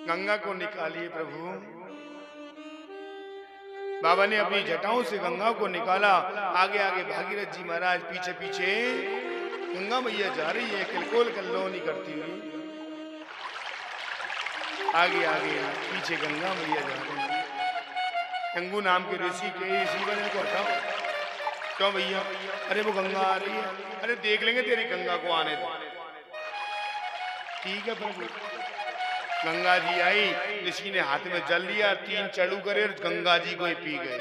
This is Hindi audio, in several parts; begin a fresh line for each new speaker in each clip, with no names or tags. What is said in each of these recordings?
गंगा को निकालिए प्रभु। बाबा ने अपनी जटाओं से गंगा को निकाला। आगे आगे भागीरथ जी महाराज, पीछे पीछे गंगा मैया जा रही है, किलकोल कल्लोनी करती हुई। आगे आगे पीछे गंगा मैया जा रही है। गंगू नाम के ऋषि के ऋषि को हटाओ। क्यों भैया? अरे वो गंगा आ रही है। अरे देख लेंगे, तेरी गंगा को आने दो। ठीक है प्रभु। गंगा जी आई, ऋषि ने हाथ में जल लिया, 3 चढ़ू करे, गंगा जी को ही पी गए।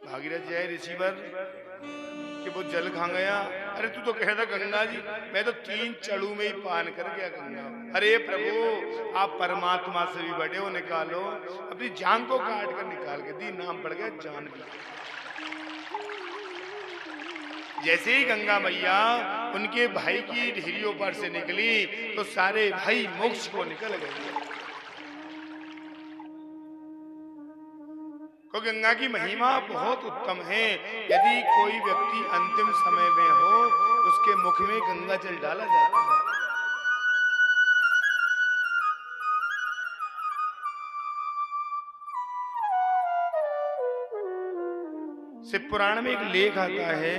भागीरथ जी आए ऋषि पर कि वो जल खा गया। अरे तू तो कहता गंगा जी, मैं तो 3 चढ़ू में ही पान कर गया गंगा। अरे प्रभु, आप परमात्मा से भी बड़े हो, निकालो। अपनी जान को काट कर निकाल के दी, नाम पड़ गया जानवी। जैसे ही गंगा मैया उनके भाई की ढेरियों पर से निकली तो सारे भाई मोक्ष को निकल गए। तो गंगा की महिमा बहुत उत्तम है। यदि कोई व्यक्ति अंतिम समय में हो, उसके मुख में गंगा जल डाला जाता है। शिव पुराण में एक लेख आता है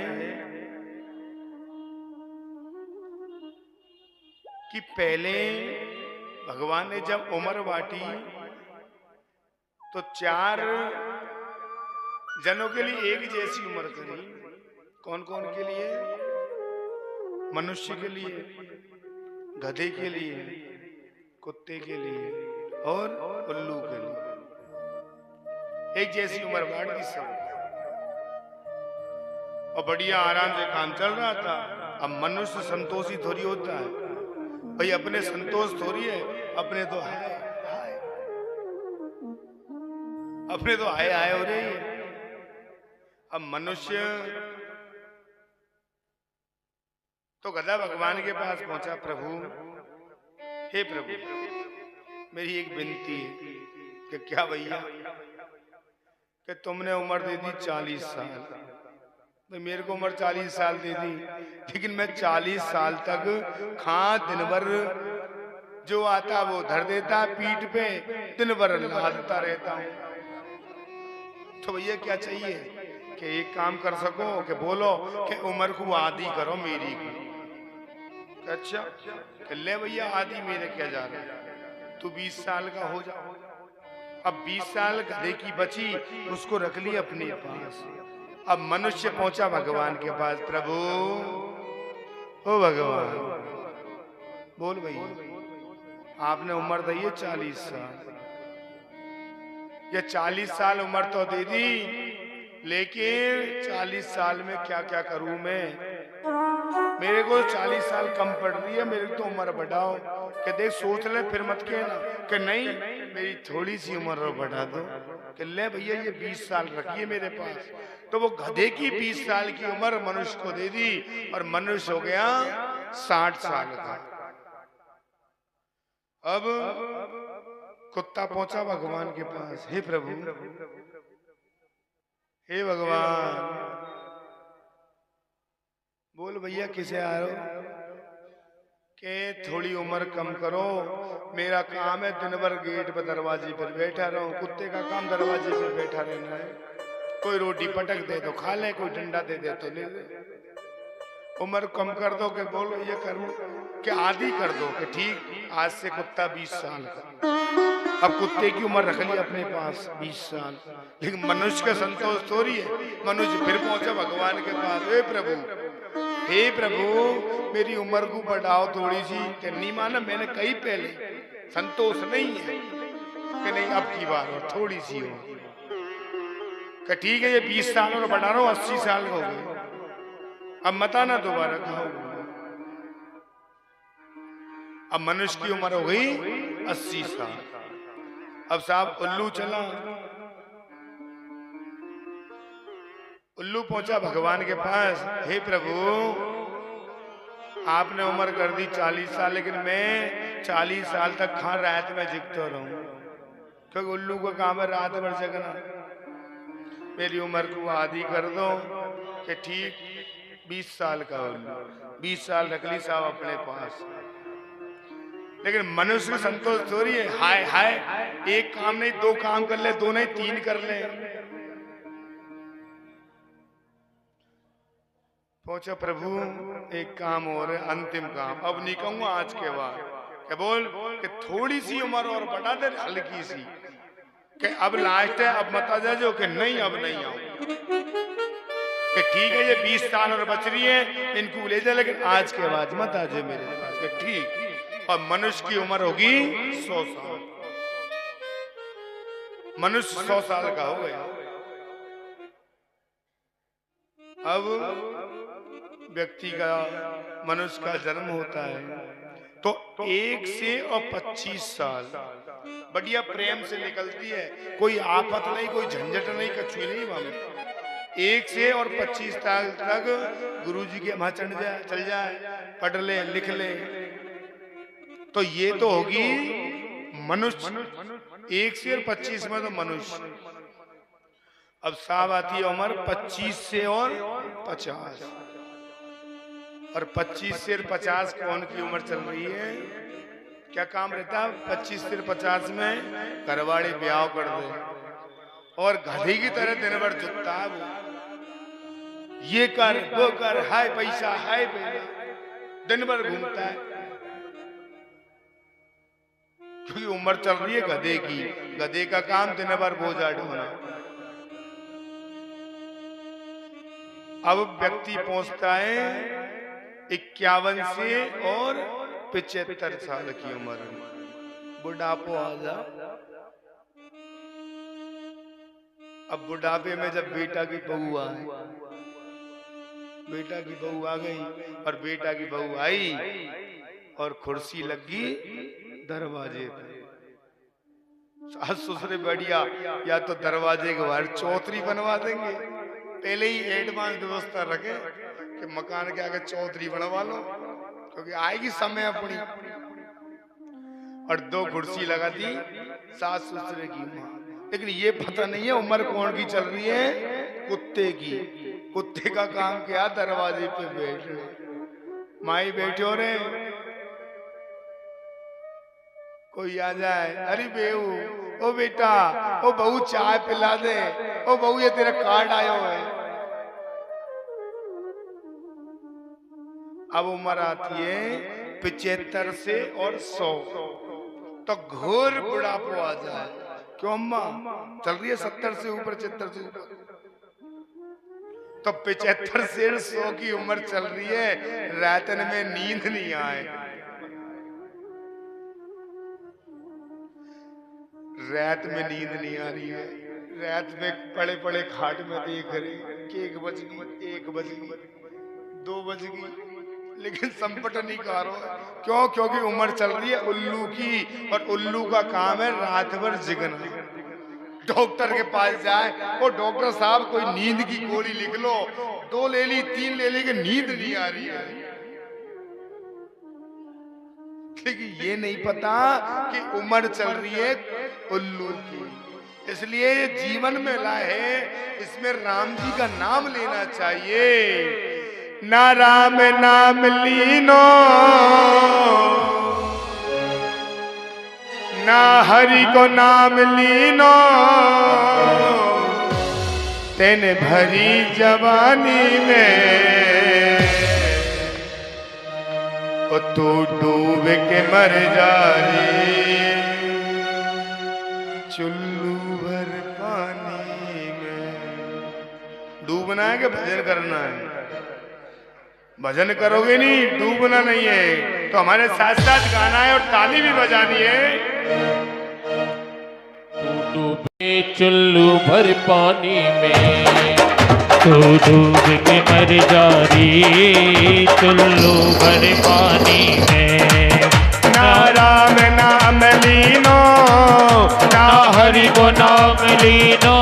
कि पहले भगवान ने जब उम्र बांटी तो 4 जनों के लिए एक जैसी उम्र करी। कौन कौन के लिए? मनुष्य के लिए, गधे के लिए, कुत्ते के लिए और उल्लू के लिए। एक जैसी उम्र बांट दी सब, और बढ़िया आराम से काम चल रहा था। अब मनुष्य संतोषी थोड़ी होता है भाई, अपने संतोष थोड़ी है, अपने तो हाय हाय, अपने तो हाय हाय हो रही है। अब मनुष्य तो गधा भगवान के पास पहुंचा। प्रभु, हे प्रभु, मेरी एक विनती है कि क्या भैया कि तुमने उम्र दे दी 40 साल, तो मेरे को उम्र 40 साल दे दी, लेकिन मैं 40 साल तक दिन भर जो आता वो धर देता पीठ पे, दिन भर लादता रहता हूं। तो भैया क्या चाहिए कि एक काम कर सको कि बोलो कि उम्र को आधी करो मेरी को। अच्छा कि ले भैया, आधी मेरे क्या जा रहा है, तू 20 साल का हो जा। अब 20 साल गधे की बची, उसको रख ली अपने पास। अब मनुष्य पहुंचा भगवान के पास। प्रभु, ओ भगवान, बोल भैया, आपने उम्र दी है 40 साल। ये 40 साल उम्र तो दे दी, लेकिन 40 साल में क्या क्या करूं मैं? मेरे को 40 साल कम पड़ रही है, मेरी तो उम्र बढ़ाओ। कि देख सोच ले, फिर मत कहना कि नहीं मेरी थोड़ी सी उम्र बढ़ा दो। कि ले भैया, ये 20 साल रखिए मेरे पास। तो वो गधे की 20 साल की उम्र मनुष्य को दे दी, और मनुष्य हो गया 60 साल का। अब कुत्ता पहुंचा भगवान के पास। हे प्रभु, हे भगवान, बोल भैया किसे आ रहे हो? के थोड़ी उम्र कम करो, मेरा काम है दिन भर गेट पर दरवाजे पर बैठा रहूं। कुत्ते का काम दरवाजे पर बैठा रहना है। कोई रोटी पटक दे तो खा ले, कोई डंडा दे दे तो ले ले। उम्र कम कर दो कि बोलो ये करूं कि आधी कर दो कि ठीक आज से कुत्ता 20 साल का। अब कुत्ते की उम्र रख ली अपने पास 20 साल, लेकिन मनुष्य का संतोष थोड़ी है। मनुष्य फिर पहुंचा भगवान के पास। हे प्रभु, हे प्रभु, मेरी उम्र को बढ़ाओ थोड़ी सी। कि नहीं माना, मैंने कही पहले संतोष नहीं है कि नहीं अब की बार हो, थोड़ी सी हो। कि ठीक है ये 20 साल और बढ़ा रहा हूं, 80 साल हो गए, अब मत आना दोबारा खाओ। अब मनुष्य की उम्र हो गई 80 साल। अब साहब उल्लू चला। उल्लू पहुंचा भगवान के पास। हे प्रभु, आपने उम्र कर दी 40 साल, लेकिन मैं 40 साल तक रात में जिगता रहूं। क्योंकि उल्लू का काम है रात भर जगना। मेरी उम्र को आधी कर दो कि ठीक 20 साल का हो, 20 साल रख ली साहब अपने पास। लेकिन मनुष्य को संतोष थोड़ी है, हाय हाय एक काम नहीं 2 काम कर ले, 2 नहीं 3 कर ले। पहुंचा प्रभु एक काम और है, अंतिम काम, अब नहीं कहूंगा आज के बाद। क्या बोल कि थोड़ी सी उम्र और बढ़ा दे, हल्की सी, कि अब लास्ट है, अब मत आ जाओ, कि नहीं अब नहीं आऊं, कि ठीक है ये 20 साल और बच रही है इनको ले जा, लेकिन आज के बाद मत आ जाए मेरे पास, कि ठीक। और मनुष्य की उम्र होगी 100 साल, मनुष्य 100 साल का हो गया। अब व्यक्ति का, मनुष्य का जन्म होता है तो 1 से 25 साल बढ़िया प्रेम से निकलती है, कोई आफत नहीं, कोई झंझट नहीं, कछु नहीं। वहां 1 से और 25 साल तक गुरुजी के वहां चल जाए, पढ़ ले लिख ले, तो ये तो होगी मनुष्य। 1 से और 25 में तो मनुष्य। अब साहब आती है उम्र 25 से और 50, और 25 से 50 कौन की उम्र चल रही है, क्या काम रहता है 25 से 50 में, घरवाड़ी ब्याह कर दे और गधी की तरह दिन भर जुटता है वो, ये कर वो कर, हाय पैसा हाय पैसा, दिन भर घूमता है, क्योंकि उम्र चल रही है गधे की। गधे का काम दिन भर बोझा ढोना। अब व्यक्ति पहुंचता है 51 से और 75 साल की उम्र में, बुढ़ापो आ जा। अब बुढ़ापे में जब बेटा की बहू आए, बेटा की बहू आ गई, और बेटा की बहू आई और कुर्सी लगी दरवाजे पे, सास ससुर बढ़िया या तो दरवाजे के बाहर चौधरी बनवा देंगे, पहले ही एडवांस व्यवस्था रखे कि मकान के आगे चौधरी बनवा लो, क्योंकि आएगी समय अपनी। और 2 कुर्सी लगा दी सास ससुर की माँ, लेकिन ये पता नहीं है उम्र कौन की चल रही है, कुत्ते की। कुत्ते का काम क्या, दरवाजे पे बैठ माई बैठो रे, कोई आ जाए, अरे बेहू, ओ बेटा, ओ बहू चाय पिला दे, ओ बहू ये तेरा कार्ड आयो है। अब उम्र आती है 75 से और 100, तो घोर बुढ़ापो आ जाए। क्यों अम्मा चल रही है 70 से ऊपर, 75 से ऊपर, तो 75 से 100 की उम्र चल रही है, रातन में नींद नहीं आए, रात में नींद नहीं आ रही है, रात में पड़े पड़े खाट में देख रहे कि 1 बज गई, 1 बज गई, 2 बज गई, लेकिन संपट नहीं कारो। क्यों? क्योंकि उम्र चल रही है उल्लू की, और उल्लू का काम है रात भर जगना। डॉक्टर के पास जाए, वो डॉक्टर साहब कोई नींद की गोली लिख लो, 2 ले ली 3 ले ली, कि नींद नहीं आ रही है। लेकिन ये नहीं पता कि उम्र चल रही है उल्लू की। इसलिए ये जीवन में लाए, इसमें राम जी का नाम लेना चाहिए। ना राम नाम लीनो, ना हरि को नाम लीनो, तेने भरी जवानी में, ओ तू डूब के मर जा रे, चुल्लू भर पानी में। डूबना है कि भजन करना है? भजन करोगे नहीं, डूबना नहीं है। तो हमारे साथ साथ गाना है और ताली भी बजानी है।
तू डूबे चुल्लू भर पानी में, तू डूब के मर जा रे, चुल्लू भर पानी में।
ना राम नाम लीनो, ना
हरि को नाम लीनो,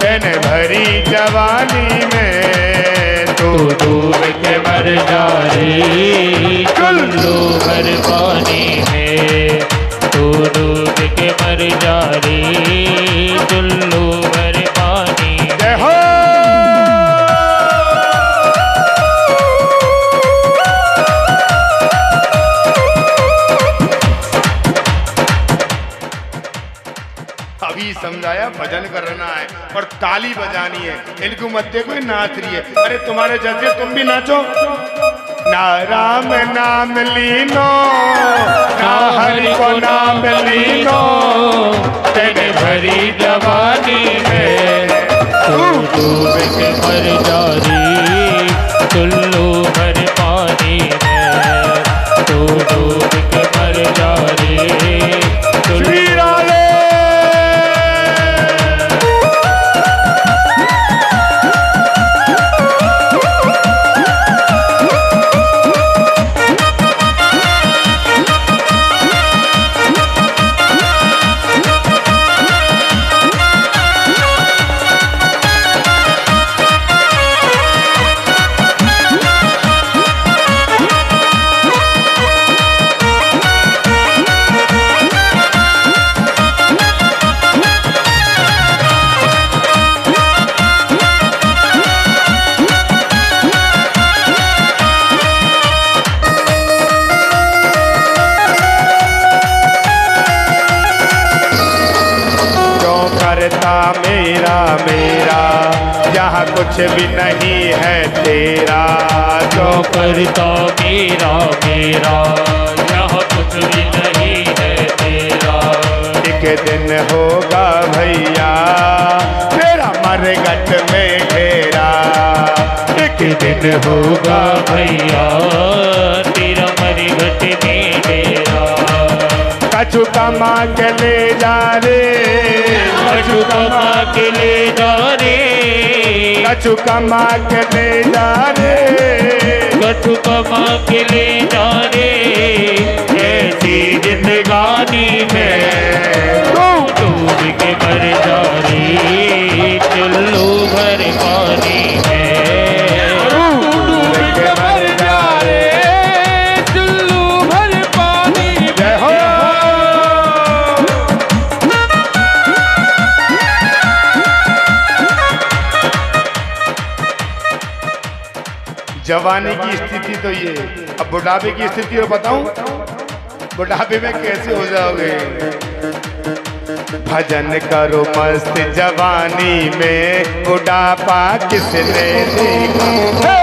तेने भरी जवानी में,
तू डूब के मर जा रे, चुल्लू भर पानी में। तू डूब के मर जा रे, चुल्लू भर पानी
समझाया भजन करना है और ताली बजानी है, इनको मत देखो ये नाच रही है। अरे तुम्हारे जैसे तुम भी नाचो। ना राम नाम लीनो ना हरि को नाम लीनो,
तेरे भरी जवानी में तू डूब के मर जा रे, चुल्लू भर पानी में तू डूब के मर जा रे, चुल्लू।
मेरा मेरा यहाँ कुछ भी नहीं है तेरा,
जो करता मेरा मेरा यहाँ कुछ भी नहीं है तेरा।
एक दिन होगा भैया तेरा मरघट में घेरा,
एक दिन होगा भैया तेरा मरघट में घेरा।
कछु कमा के ले जा रे,
कछु कमा के ले जा रे,
कछु कमा के ले जा रे,
कछु कमा के ले जा रे। ऐसी जिंदगानी में डूब के मर जा रे, चुल्लू भर पानी में डूब के मर जा रे, चुल्लू भर पानी में।
जय हो। जवानी की स्थिति तो ये, अब बुढ़ापे की स्थिति और बताऊं, बुढ़ापे में कैसे हो जाओगे। भजन करो मस्त जवानी में, बुढ़ापा किसने देखा।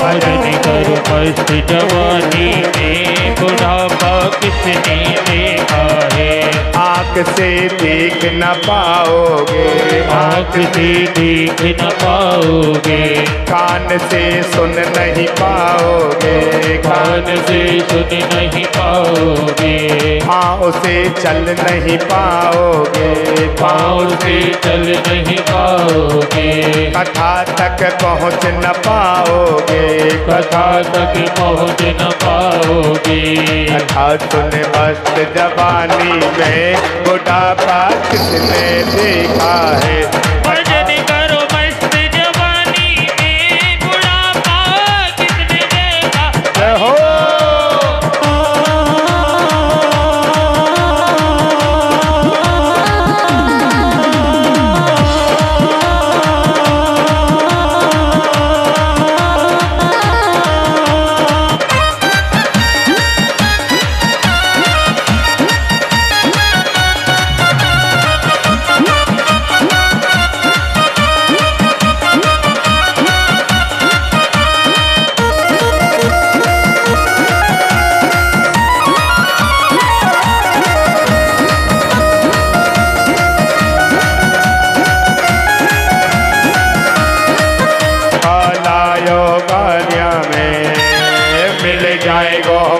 भजन करो मस्त जवानी में, बुढ़ापा किसने देखा है।
आँख से देख न पाओगे,
आँख से देख न पाओगे,
कान से सुन नहीं पाओगे,
कान से सुन नहीं पाओगे,
पाँव से चल नहीं पाओगे,
पाँव से चल नहीं पाओगे,
कथा तक पहुँच न पाओगे,
कथा तक पहुँच न पाओगे।
कथा सुन मस्त जवानी में, बुढ़ापा किसने देखा है।
भजन करो मस्त जवानी में, बुढ़ापा किसने देखा।
जय हो।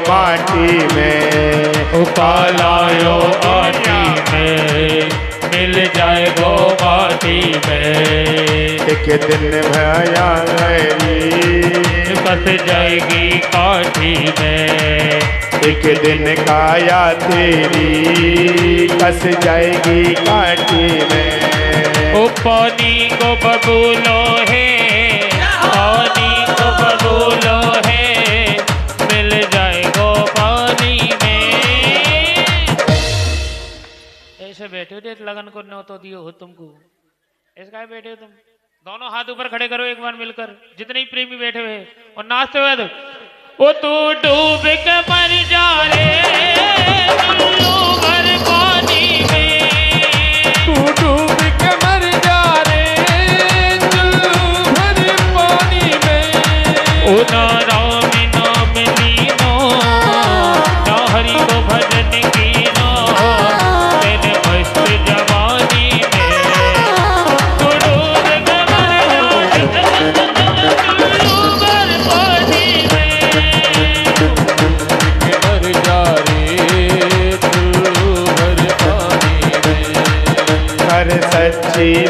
माटी में
कालायो माटी में, मिल जाए वो माटी में।
एक दिन भया
बस जाएगी काठी में,
एक दिन काया तेरी कस जाएगी काठी में।
ओ पानी को बबूलो है, पानी को बबूलो है, मिल जाएगो पानी में। ऐसे बैठे हो लगन को न तो दियो हो तुमको, ऐसे काय बैठे हो तुम। दोनों हाथ ऊपर खड़े करो एक बार मिलकर, जितने ही प्रेमी बैठे हुए और नाचते हुए। तो ओ तू डूब के मर जा रे, चुल्लू भर पानी में, तू डूब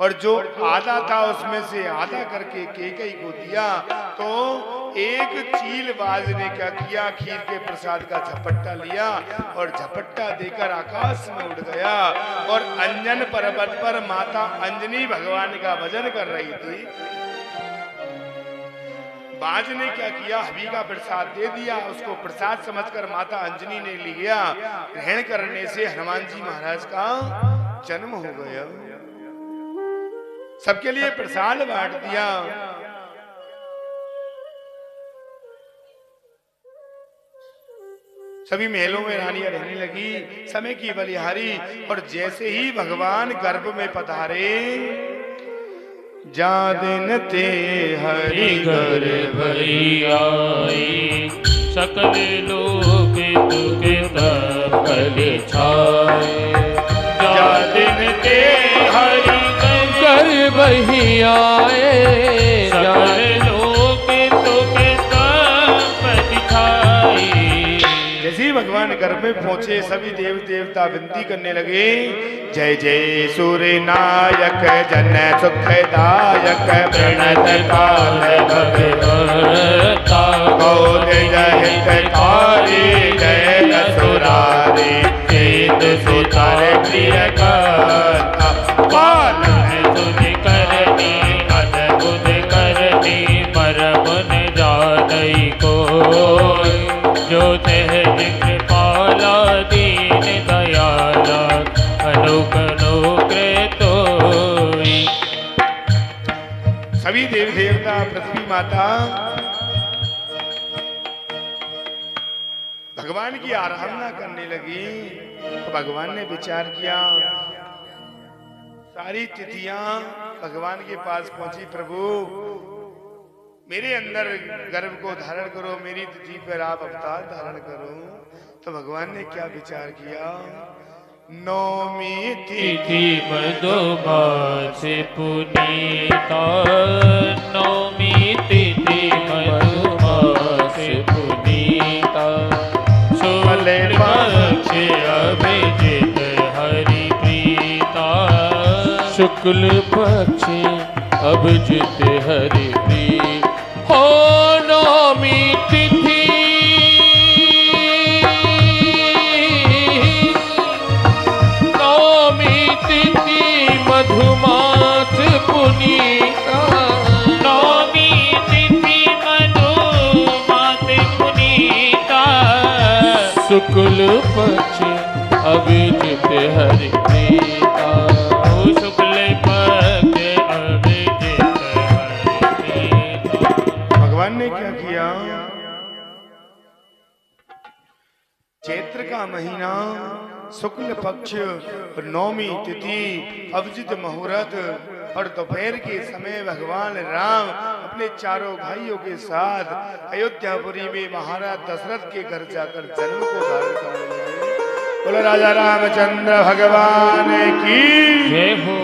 और जो आधा था उसमें से आधा करके केकई को दिया। तो एक चीलबाज ने क्या किया, खीर के प्रसाद का झपट्टा लिया और झपट्टा देकर आकाश में उड़ गया। और अंजन पर्वत पर माता अंजनी भगवान का भजन कर रही थी। बाज ने क्या किया, हबी का प्रसाद दे दिया। उसको प्रसाद समझकर माता अंजनी ने लिया। ग्रहण करने से हनुमान जी महाराज का जन्म हो गया। सबके लिए प्रसाद बांट दिया। सभी महलों में रानियां रहने लगी, समय की बलिहारी। और जैसे ही भगवान गर्भ में पधारे, जा दिन ते हरि गर्भ
आई, सकल लोक तुके तपल छाए। जा दिन ते हरि गर्भ आए, सकल लोक तुके तपल छाए।
जैसे ही भगवान गर्भ में पहुंचे, सभी देव देवता विनती करने लगे, जय जय सूर्य नायक जन सुखदायक, प्रणत काल भगवता गौर हितकारी, जय असुरारी चेत सुतार प्रिय कथा।
पालन तुझ करनी अद्भुत करनी, परम जानई को जो सहज कृपाला दीन दयाला, अनुकनो कृतोई।
सभी देव देवता, पृथ्वी माता भगवान की आराधना करने लगी। तो भगवान ने विचार किया, सारी तिथियां भगवान के पास पहुंची, प्रभु मेरे अंदर गर्भ को धारण करो, मेरी तिथि पर आप अवतार धारण करो। तो भगवान ने क्या विचार किया, नौमी
तिथि मधुमास पुनीता, नौमी तिथि मधुमास पुनीता, शुक्ल पक्ष अभिजित हरि प्रीता, शुक्ल पक्ष अभिजित हरि प्रीता। हो नौमी तिथि मधुमास पुनीता, नौमी तिथि मधुमास पुनीता, शुक्ल पक्ष अभिजित हरि प्रीता। शुक्ल पक्ष अभिजित हरि प्रीता।
भगवान ने क्या किया, चैत्र का महीना, शुक्ल पक्ष, नौमी तिथि, अभिजित मुहूर्त और दोपहर के समय भगवान राम अपने चारों भाइयों के साथ अयोध्यापुरी में महाराज दशरथ के घर जाकर जन्म को धारण करने लगे। बोलो राजा रामचंद्र भगवान की
जय हो।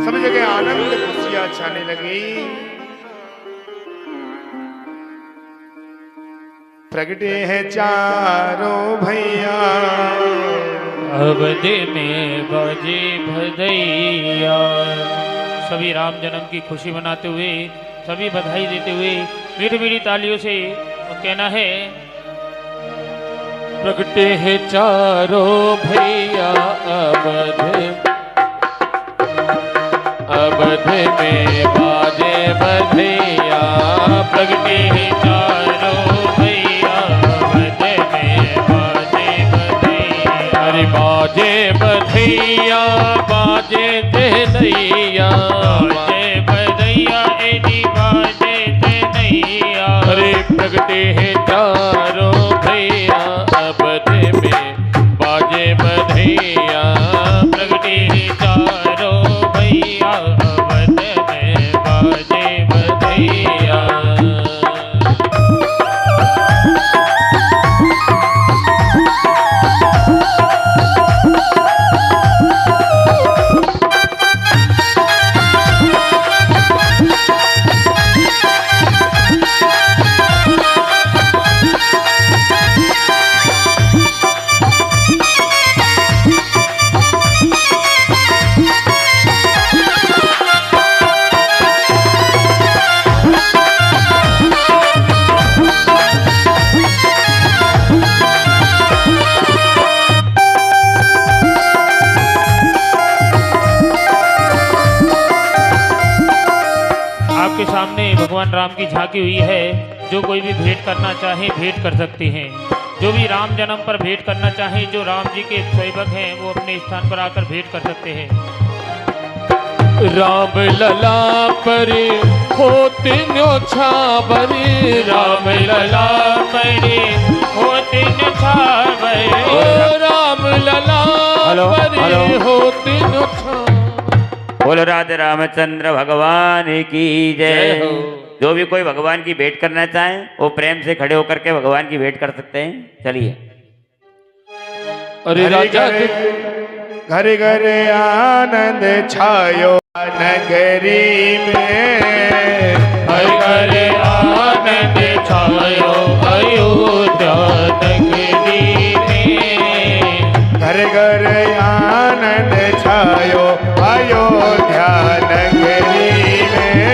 सब जगह आनंद खुशियां छाने लगी। प्रगटे हैं चारों भैया,
अवध में बाजे भदैया। सभी राम जन्म की खुशी मनाते हुए, सभी बधाई देते हुए मीठी मीठी तालियों से और कहना है,
प्रगटे हैं चारों भैया अवध में बाजे बधैया।
प्रगटे हैं चारों भैया अवध में बाजे बधैया।
अरे बाजे बधैया बाजे देनैया,
बाजे बधैया एदी बाजे देनैया।
अरे प्रगटे हैं चारों भैया अवध में बाजे बधैया।
प्रगटे हैं चारों भैया अवध में बाजे बधैया। भगवान राम की झांकी हुई है। जो कोई भी भेंट करना चाहे भेंट कर सकते हैं। जो भी राम जन्म पर भेंट करना चाहे, जो राम जी के सेवक हैं, वो अपने स्थान पर आकर भेंट कर सकते हैं।
राम लला पर होते न्योछावर, राम लला
पर होते न्योछावर,
राम लला पर होते न्योछावर।
बोलो राधे रामचंद्र भगवान की
जय
जय।
हो।
जो भी कोई भगवान की भेंट करना चाहे वो प्रेम से खड़े होकर के भगवान की भेंट कर सकते हैं। चलिए।
अरे राजा
घर घर आनंद छायो नगरी में,
हर घर आनंद छायो अयोध्या नगरी में।
घर घर आनंद छायो अयोध्या नगरी में।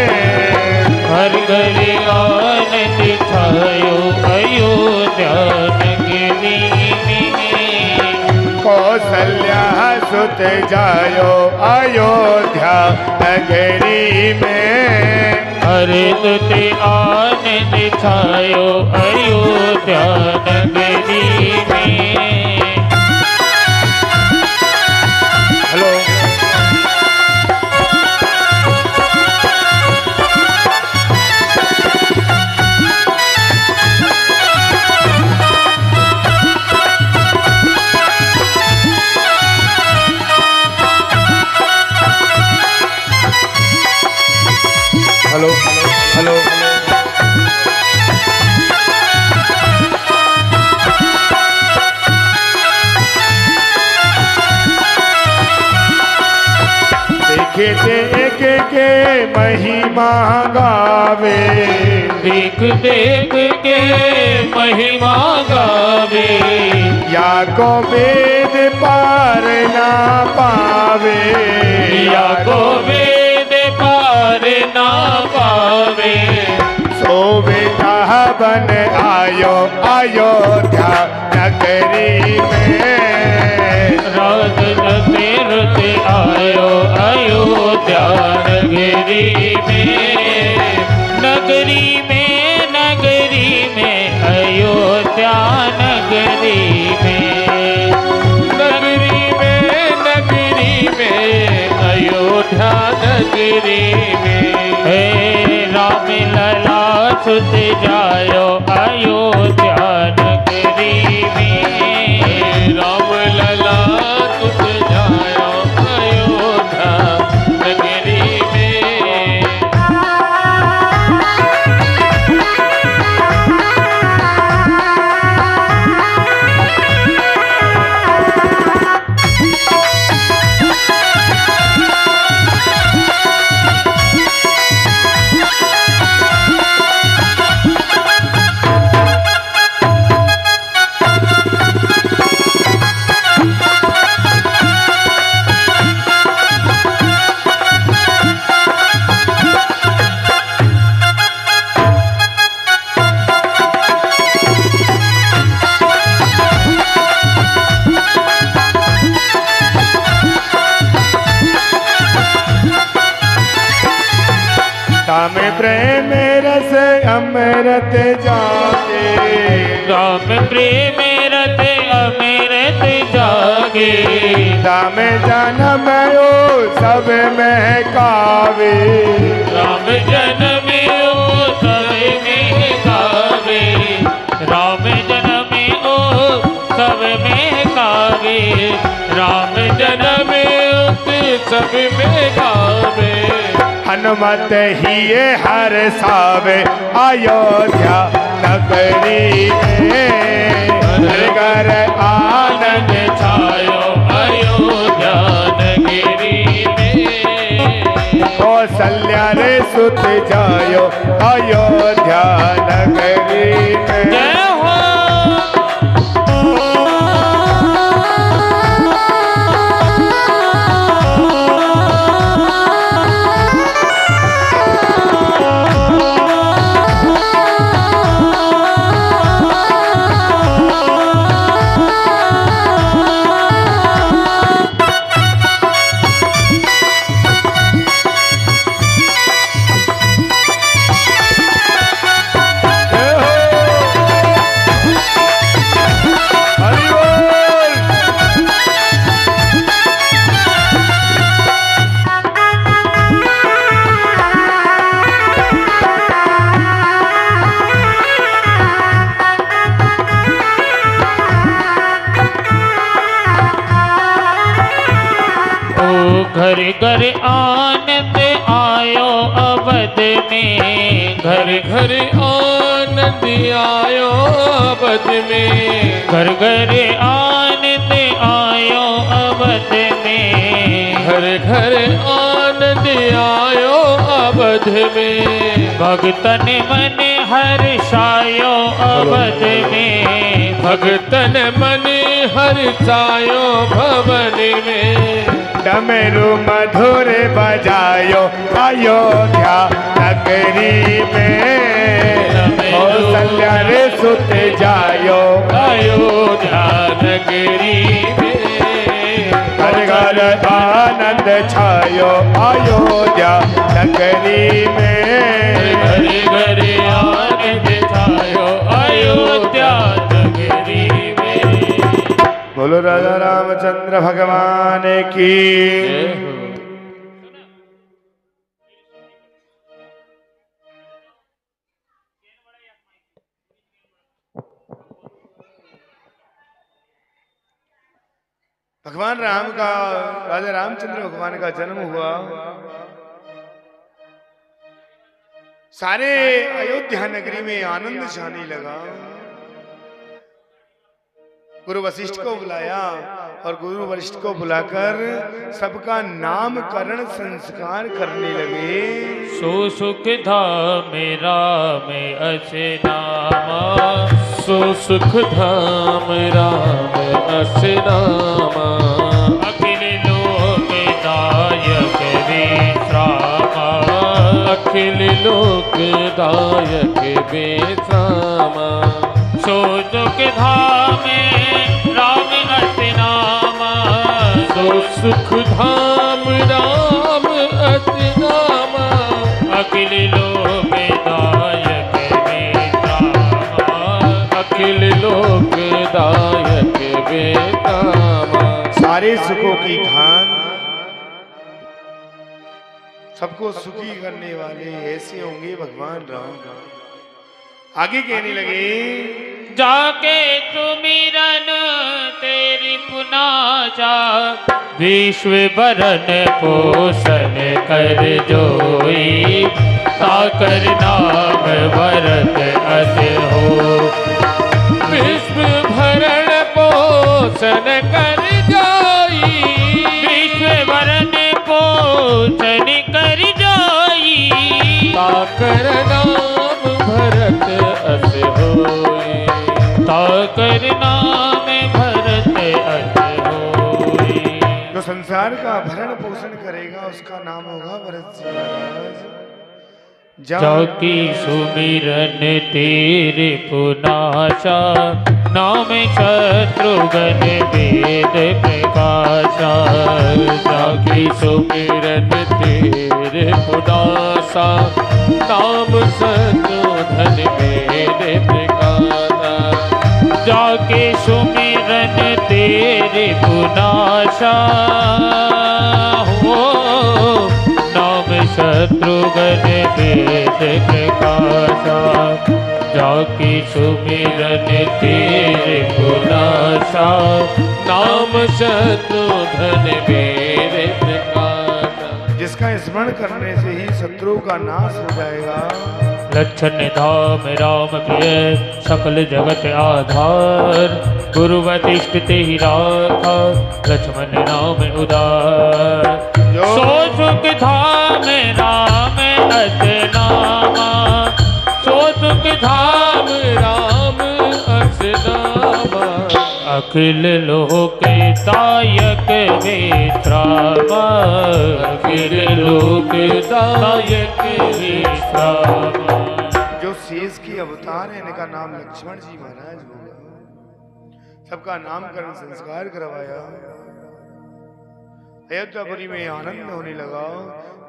हर घर आनंद छायो अयोध्या नगरी में।
कौशल्या सुत जायो अयोध्या नगरी में।
हरे तुते आनंद छायो अयोध्या नगरी में।
हेलो, हेलो, हेलो, देखे देख के महिमा गावे,
देख देख के महिमा गावे।
या को वेद पार ना पावे,
या को वेद पार ना पावे।
सो बेटा बन आयो अयोध्या नगरी में।
राज तीर्थ आयो अयोध्या नगरी में। नगरी में नगरी में अयोध्या नगरी में।
नगरी में अयोध्या नगरी में।
हे राम लला सुत जायो अयोध्या नगरी में।
राम लला तुझ जायो अयोध्या नगरी में।
राम प्रेम रस अमृत जागे।
राम प्रेम रत अमृत जागे।
राम जन्म ओ सब महकावे।
राम जन्म ओ सब में गावे। राम जन्म ओ सब में गावे। राम जन्म
सब में गावे।
हनुमत ही हर सावे अयोध्या नगरी में। घर घर आनंद
छायो अयोध्या नगरी में।
कौशल्या रे सुत जायो अयोध्या नगरी में।
जय हो। घर घर आनंद आयो अवध में, घर
घर आनंद आयो अवध में,
घर घर आनंद आयो अवध में,
घर घर आनंद आयो अवध में,
भगतन मन हर्षायो अवध में,
भगतन मन हर्षायो भवन में,
डमरू मधुर बजायो अयोध्या नगरी में, कौशल्या रे सुत जायो
अयोध्या नगरी में,
घर घर आनंद छायो अयोध्या नगरी में,
घरे घरे आनंद छायो अयोध्या नगरी में।
बोलो राजा रामचंद्र भगवान की।
जय हो।
भगवान राम का, राजा रामचंद्र भगवान का जन्म हुआ। सारे अयोध्या नगरी में आनंद छाने लगा। गुरु वशिष्ठ को बुलाया और गुरु वशिष्ठ को बुलाकर सबका नामकरण संस्कार करने लगे।
सो सुख धाम राम अस नामा,
सो सुख धाम राम अस नामा,
अखिल लोक दायक विश्रामा,
अखिल लोक दायक विश्रामा,
सो सुख धाम राम अस नामा,
सो सुख धाम राम अस नामा,
अखिल लोक दायक विश्रामा,
अखिल लोक दायक विश्रामा।
सारे सुखों की खान, सबको सुखी करने वाले ऐसे होंगे भगवान राम। आगे कहने लगे,
जाके सुमिरन तेरी पुनाचा, विश्व भरण पोषण कर जोई, ताकर नाम भरत अस हो,
विश्व भरण पोषण कर जाई,
विश्व भरण पोषण कर जोई,
ताकर नाम भरत अस होई,
ताकर नाम भरत अस होई।
जो संसार का भरण पोषण करेगा उसका नाम होगा भरत जी महाराज।
जाकी सुमिरन तेरे पुनाशा, नाम शत्रुघ्न वेद प्रकाशा,
जाकी सुमिरन तेरे पुनासा, नाम शत्रुघ्न वेद प्रकाशा,
जाके सुमिरन तेरे पुनाशा हो, नाम शत्रुघ्न वेद प्रकाशा, जाकी सुमिरन तेरे पुनाशा,
नाम शत्रुघ्न वेद प्रकाशा।
जिसका स्मरण करने से ही शत्रु का नाश हो जाएगा।
लक्षण धाम राम प्रिय सकल जगत आधार, गुरु वशिष्ठ ते ही राखा लक्ष्मण नाम उदार, सो सुख धाम राम अस नामा, सो सुख धाम
राम अस नामा,
अखिल लोक दायक विश्रामा,
अखिल लोक दायक विश्रामा।
जो शेष की अवतार है इनका नाम लक्ष्मण जी महाराज होगा। सबका नामकरण संस्कार करवाया। अयोध्यापुरी में आनंद होने लगा।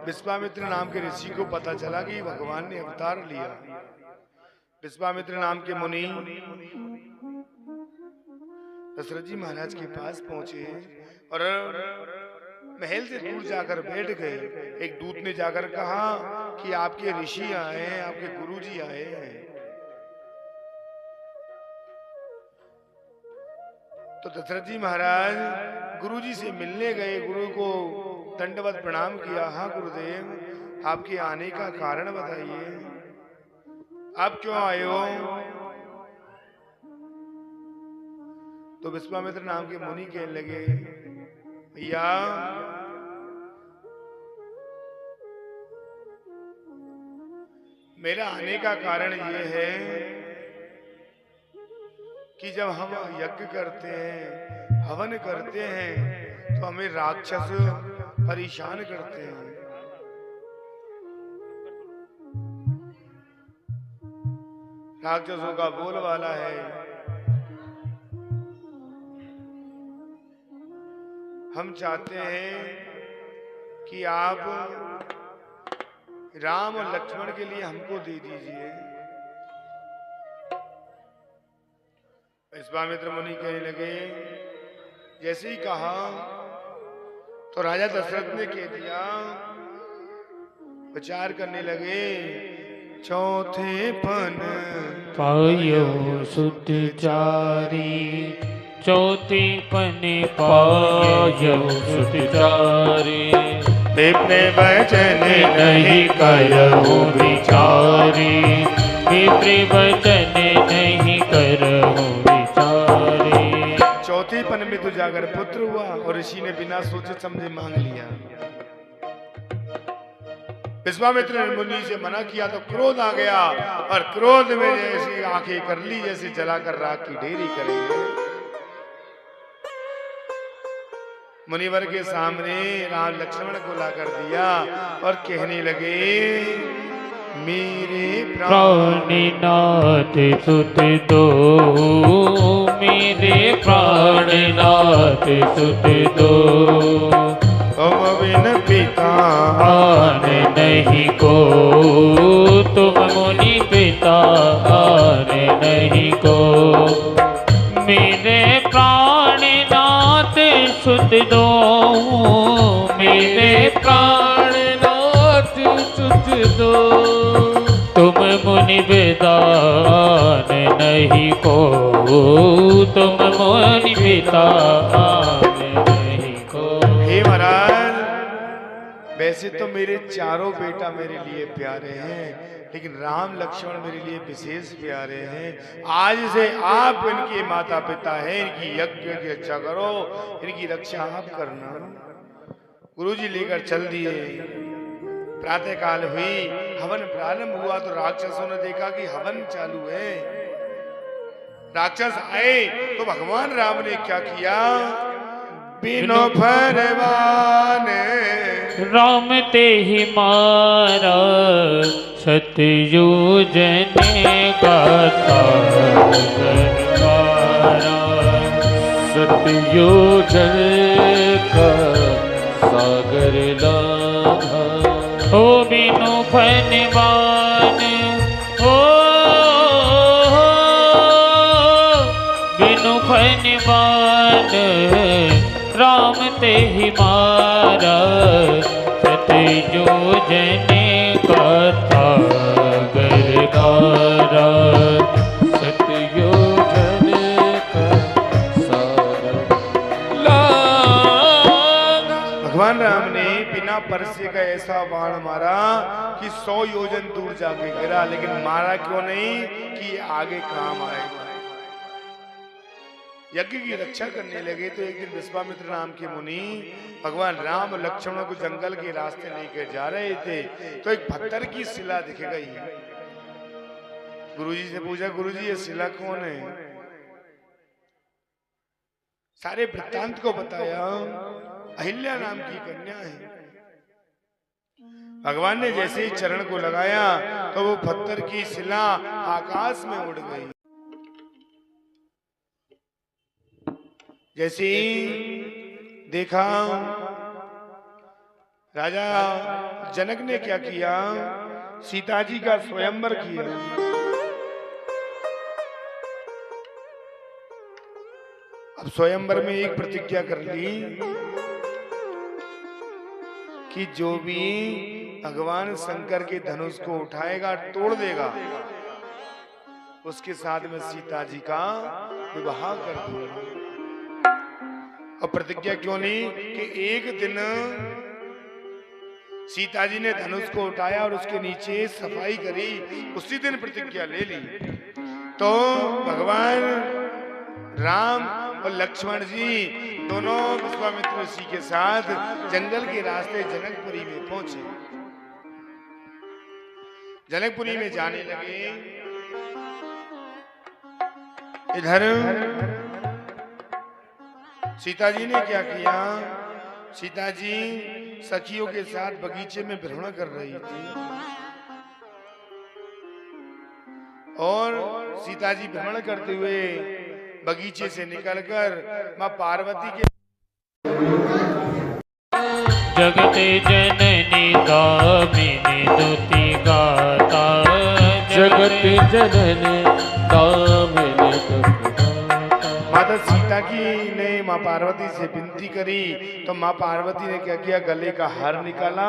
विश्वामित्र नाम के ऋषि को पता चला कि भगवान ने अवतार लिया। विश्वामित्र नाम के मुनि दशरथ जी महाराज के पास पहुंचे और महल से दूर जाकर बैठ गए। एक दूत ने जाकर कहा कि आपके ऋषि आए हैं, आपके गुरुजी आए हैं। तो दशरथ जी महाराज गुरुजी से मिलने गए, गुरु को दंडवत प्रणाम किया। हाँ गुरुदेव, आपके आने का कारण बताइए, आप क्यों आए हो? तो विश्वामित्र नाम के मुनि कहने लगे, भैया मेरा आने का कारण ये है कि जब हम यज्ञ करते हैं, हवन करते हैं, तो हमें राक्षस परेशान करते हैं। राक्षसों का बोलबाला है। हम चाहते हैं कि आप राम और लक्ष्मण के लिए हमको दे दीजिए। विश्वामित्र मुनि कहने लगे, जैसे ही कहा तो राजा दशरथ ने कह दिया, विचार करने लगे, चौथे पन
पायो सुत चारी, चौथे पन पायो सुत चारी,
विप्र वचन
नहीं करहु विचारी, विप्र वचन नहीं करहु विचारी।
चौथे पन में तो जाकर पुत्र हुआ और ऋषि ने बिना सोचे समझे मांग लिया। विश्वामित्र ने मुनि से मना किया तो क्रोध आ गया, और क्रोध में जैसी आंखें कर ली जैसे जलाकर राख की ढेरी करेंगे। मुनिवर के सामने राम लक्ष्मण को लाकर दिया और कहने लगे, मेरे
प्राणनाथ सुत दो, मेरे प्राणनाथ सुत दो,
तुम बिन पिता
आन नहीं को, तुम मुनि पिता आन नहीं को, मेरे प्राणनाथ सुत दो, मेरे प्राणनाथ सुत दो, तुम मुनि विदान नहीं को, तुम मुनि विदान नहीं को।
हे महाराज, वैसे तो मेरे चारों बेटा मेरे लिए प्यारे हैं, लेकिन राम लक्ष्मण मेरे लिए विशेष प्यारे हैं। आज से आप इनके माता पिता हैं, इनकी यज्ञ की रक्षा करो, इनकी रक्षा आप करना। गुरुजी लेकर चल दिए। प्रातः काल हुई, हवन प्रारंभ हुआ तो राक्षसों ने देखा कि हवन चालू है। राक्षस आए तो भगवान राम ने क्या किया, बिनु फरमान
राम ते ही मारा, सतयुजन गाथा करवारा,
सतयुजन का सागर लाधा,
ओ बिनु फनवान, ओ बिनु फनवान राम ते ही मारा, सतयुजन कथा गरगारा,
सतयुजन का सागर लाधा।
भगवान राम ने बिना परसे का ऐसा बाण मारा कि 100 योजन दूर जाके गिरा, लेकिन मारा क्यों नहीं कि आगे काम आएगा। यज्ञ की रक्षा करने लगे तो एक दिन विश्वामित्र नाम के मुनि भगवान राम और लक्ष्मण को जंगल के रास्ते लेकर जा रहे थे, तो एक पत्थर की शिला दिख गई। गुरुजी से पूछा, गुरुजी ये शिला कौन है? सारे वृत्तांत को बताया, अहिल्या नाम की कन्या है। भगवान ने जैसे ही चरण को लगाया तो वो पत्थर की शिला आकाश में उड़ गई। जैसे ही देखा, राजा जनक ने क्या किया, सीता जी का स्वयंवर किया। अब स्वयंवर में एक प्रतिज्ञा कर ली कि जो भी भगवान शंकर के धनुष को उठाएगा, तोड़ देगा, उसके साथ में सीता जी का विवाह कर दूंगा। और प्रतिज्ञा क्यों नहीं कि एक दिन सीता जी ने धनुष को उठाया और उसके नीचे सफाई करी, उसी दिन प्रतिज्ञा ले ली। तो भगवान राम और लक्ष्मण जी दोनों विश्वामित्र ऋषि के साथ जंगल के रास्ते जनकपुरी में पहुंचे। जनकपुरी में जाने लगे। इधर सीता जी ने क्या किया? सीता जी सखियों के साथ बगीचे में भ्रमण कर रही थी और सीता जी भ्रमण करते हुए बगीचे से निकलकर मां पार्वती के
जगते जननी कामिनी दुति गाता,
जगत जननी कामिनी दुति
माता सीता की ने माँ पार्वती से विनती करी तो माँ पार्वती ने क्या किया? गले का हार निकाला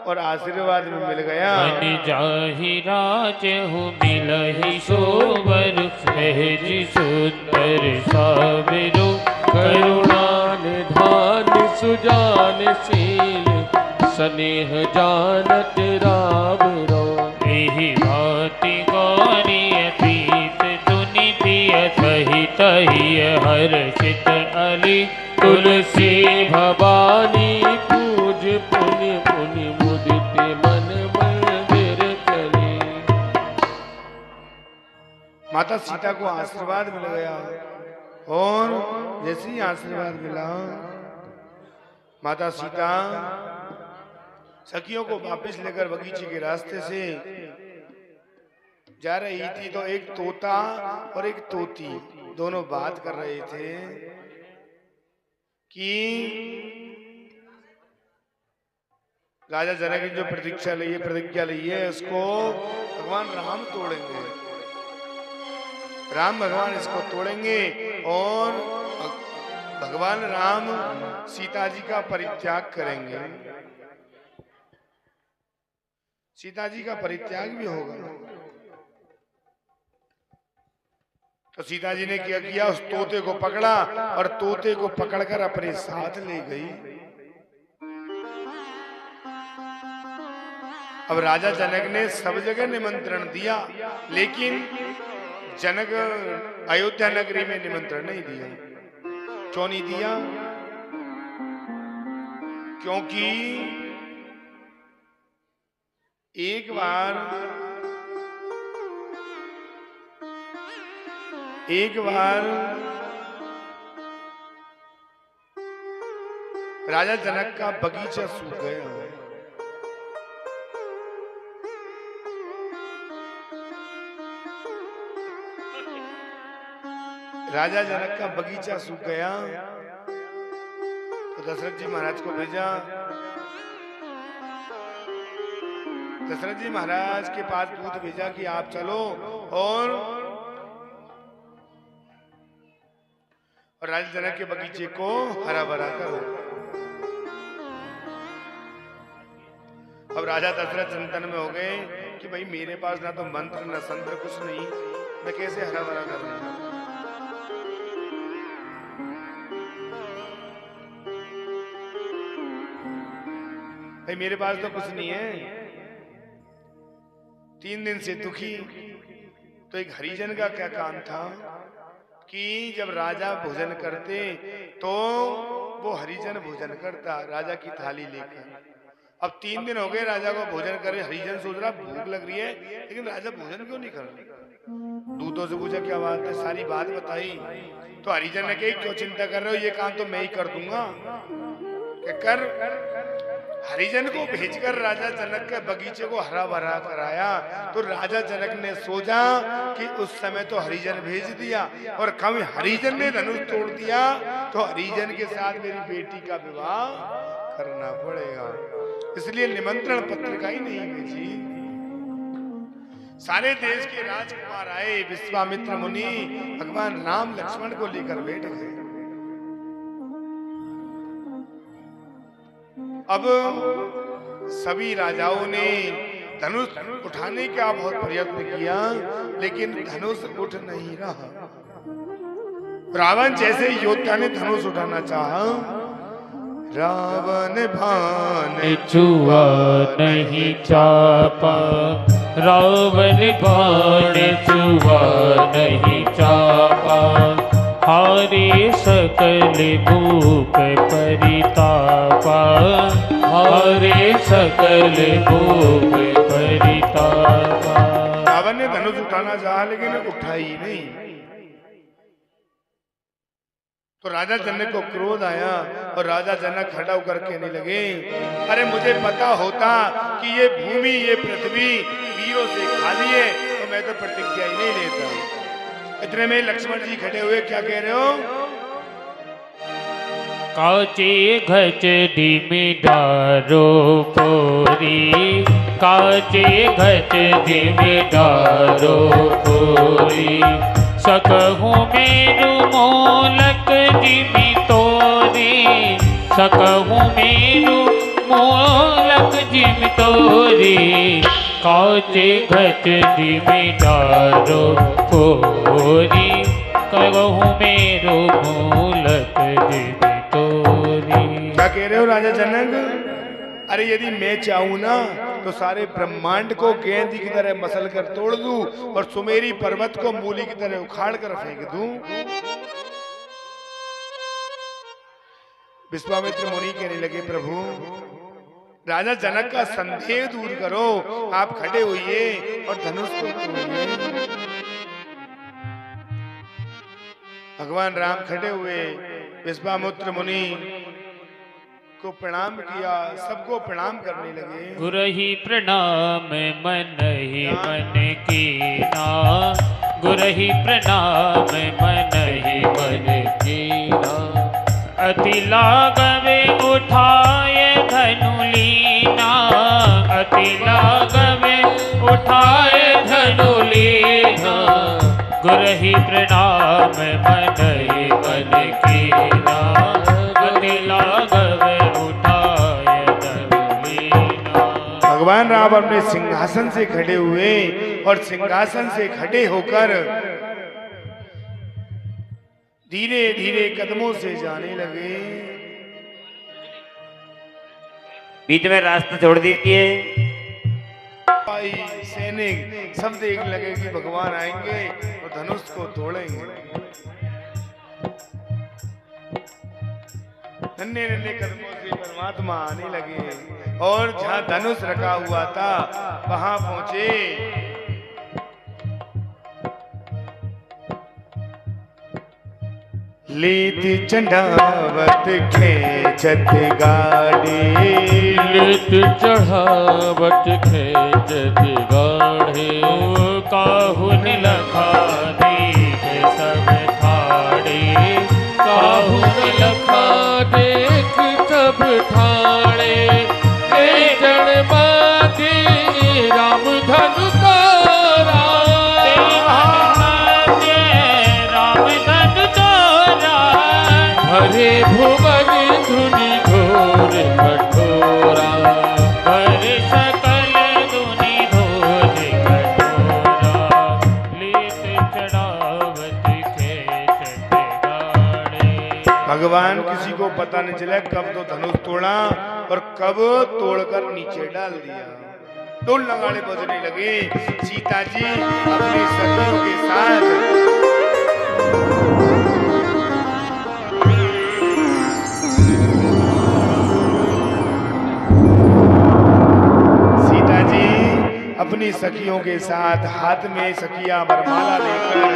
और आशीर्वाद में मिल गया।
मन जाहि राज हूँ मिलहि सोबर, सहज सुंदर साबिरो
करुणा निधान सुजान शील, स्नेह जानत राम रो।
एहि भांति गौरी प्रीत सुनि प्रिय सहित ही हर्षित अली,
तुलसी भवानी पूज पुनि पुनि मुदित मन मंदिर चले।
माता सीता को आशीर्वाद मिल गया और जैसे ही आशीर्वाद मिला माता सीता सखियों को वापस लेकर बगीचे के रास्ते से जा रही थी तो एक तोता और एक तोती दोनों बात कर रहे थे कि राजा जनक ने जो प्रतिज्ञा ली है उसको भगवान राम तोड़ेंगे। राम भगवान इसको तोड़ेंगे और भगवान राम सीता जी का परित्याग करेंगे। सीता जी का परित्याग भी होगा। तो सीता जी ने क्या किया? उस तोते को पकड़ा और तोते को पकड़कर अपने साथ ले गई। अब राजा जनक ने सब जगह निमंत्रण दिया लेकिन जनक अयोध्या नगरी में निमंत्रण नहीं दिया। क्यों नहीं दिया? क्योंकि एक बार राजा जनक का बगीचा सूख गया। राजा जनक का बगीचा सूख गया तो दशरथ जी महाराज को भेजा। दशरथ जी महाराज के पास दूत भेजा कि आप चलो और राजा जनक के बगीचे को हरा भरा करो। अब राजा दशरथ चिंतन में हो गए कि भाई मेरे पास ना तो मंत्र ना संत्र कुछ नहीं, मैं कैसे हरा भरा करूंगा। भाई मेरे पास तो कुछ नहीं है। 3 दिन से दुखी। तो एक हरिजन का क्या काम था कि जब राजा भोजन करते तो वो हरिजन भोजन करता राजा की थाली लेकर। अब 3 दिन हो गए राजा को भोजन करे। हरिजन सोच रहा भूख लग रही है लेकिन राजा भोजन क्यों नहीं कर रहा। दूतों से पूछा क्या बात है, सारी बात बताई। तो हरिजन ने कही क्यों चिंता कर रहे हो, ये काम तो मैं ही कर दूंगा। कर हरिजन को भेजकर राजा जनक के बगीचे को हरा भरा कराया। तो राजा जनक ने सोचा कि उस समय तो हरिजन भेज दिया और कभी हरिजन ने धनुष तोड़ दिया तो हरिजन के साथ मेरी बेटी का विवाह करना पड़ेगा। इसलिए निमंत्रण पत्र का ही नहीं भेजी। सारे देश के राजकुमार आए। विश्वामित्र मुनि भगवान राम लक्ष्मण को लेकर बैठ गए। अब सभी राजाओं ने धनुष उठाने का बहुत प्रयत्न किया लेकिन धनुष उठ नहीं रहा। रावण जैसे योद्धा ने धनुष उठाना चाहा, रावण भान
छुआ नहीं चापा, रावण बाण छुआ नहीं चापा, हारे सकल भूप परितापा, हारे सकल भूप परितापा।
रावण ने धनुष उठाना चाहा लेकिन उठाई नहीं। तो राजा जनक को क्रोध आया और राजा जनक खड़ा होकर कहने लगे, अरे मुझे पता होता कि ये भूमि ये पृथ्वी वीरों से खाली है तो मैं तो प्रतिज्ञा ही नहीं लेता। इतने में लक्ष्मण जी खड़े हुए, क्या कह रहे हो?
काचे घच धीमी डारो पोरी, काचे घच धीमी डारो पोरी, सकहूँ मेरु मोलक जिमि तोरी, सकहूँ मेरु मोलक जिमि तोरी, काचे घच धीमी डारो पोरी, कहूँ मेरु मोलक जिमि तोरी।
क्या कह रहे हो राजा जनक? अरे यदि मैं चाहूं ना तो सारे ब्रह्मांड को गेंद की तरह मसल कर तोड़ दूं और सुमेरी पर्वत को मूली की तरह उखाड़ कर फेंक दूं। विश्वामित्र मुनि कहने लगे, प्रभु राजा जनक का संदेह दूर करो, आप खड़े होइए और धनुष को तोड़िए। भगवान राम खड़े हुए, विश्वामित्र मुनि को प्रणाम किया, सबको प्रणाम करने लगे।
गुरहि प्रणाम मन ही मन कीना, गुरहि प्रणाम मन ही मन कीना, अति लागवे उठाए धनु लीना, अति लागवे उठाए धनु लीना, गुरहि प्रणाम मन ही मन कीना, अति लागवे उठाए धनु लीना।
भगवान राम अपने सिंहासन से खड़े हुए और सिंहासन से खड़े होकर धीरे धीरे कदमों से जाने लगे।
बीच में रास्ता छोड़ दीजिए।
भाई सैनिक सब देख लगे कि भगवान आएंगे और धनुष को तोड़ेंगे। नन्हे नन्हे कदमों से परमात्मा आने लगे और जहां धनुष रखा हुआ था वहां पहुंचे। लीति चढ़ावत खेचत गाड़ी,
लीत चढ़ावत खेचत गाढ़े, काहुन लखा देख सब ठाड़े, काहुन लखा देख सब ठाड़े, हे जड़ बाधी राम धनु तोरा, राम धनु तोरा, हरे भुवन धुनि घोर कठोरा, हरे सकल धुनि घोर कठोरा, लीत चढ़ावत खेचत गाड़े।
भगवान किसी को पता नहीं चला कब तो धनुष तोड़ा और कब तोड़कर नीचे डाल दिया। ढोल नगाड़े बजने लगे। सीता जी अपने सखियों के साथ अपनी सखियों के साथ हाथ में सखिया वरमाला लेकर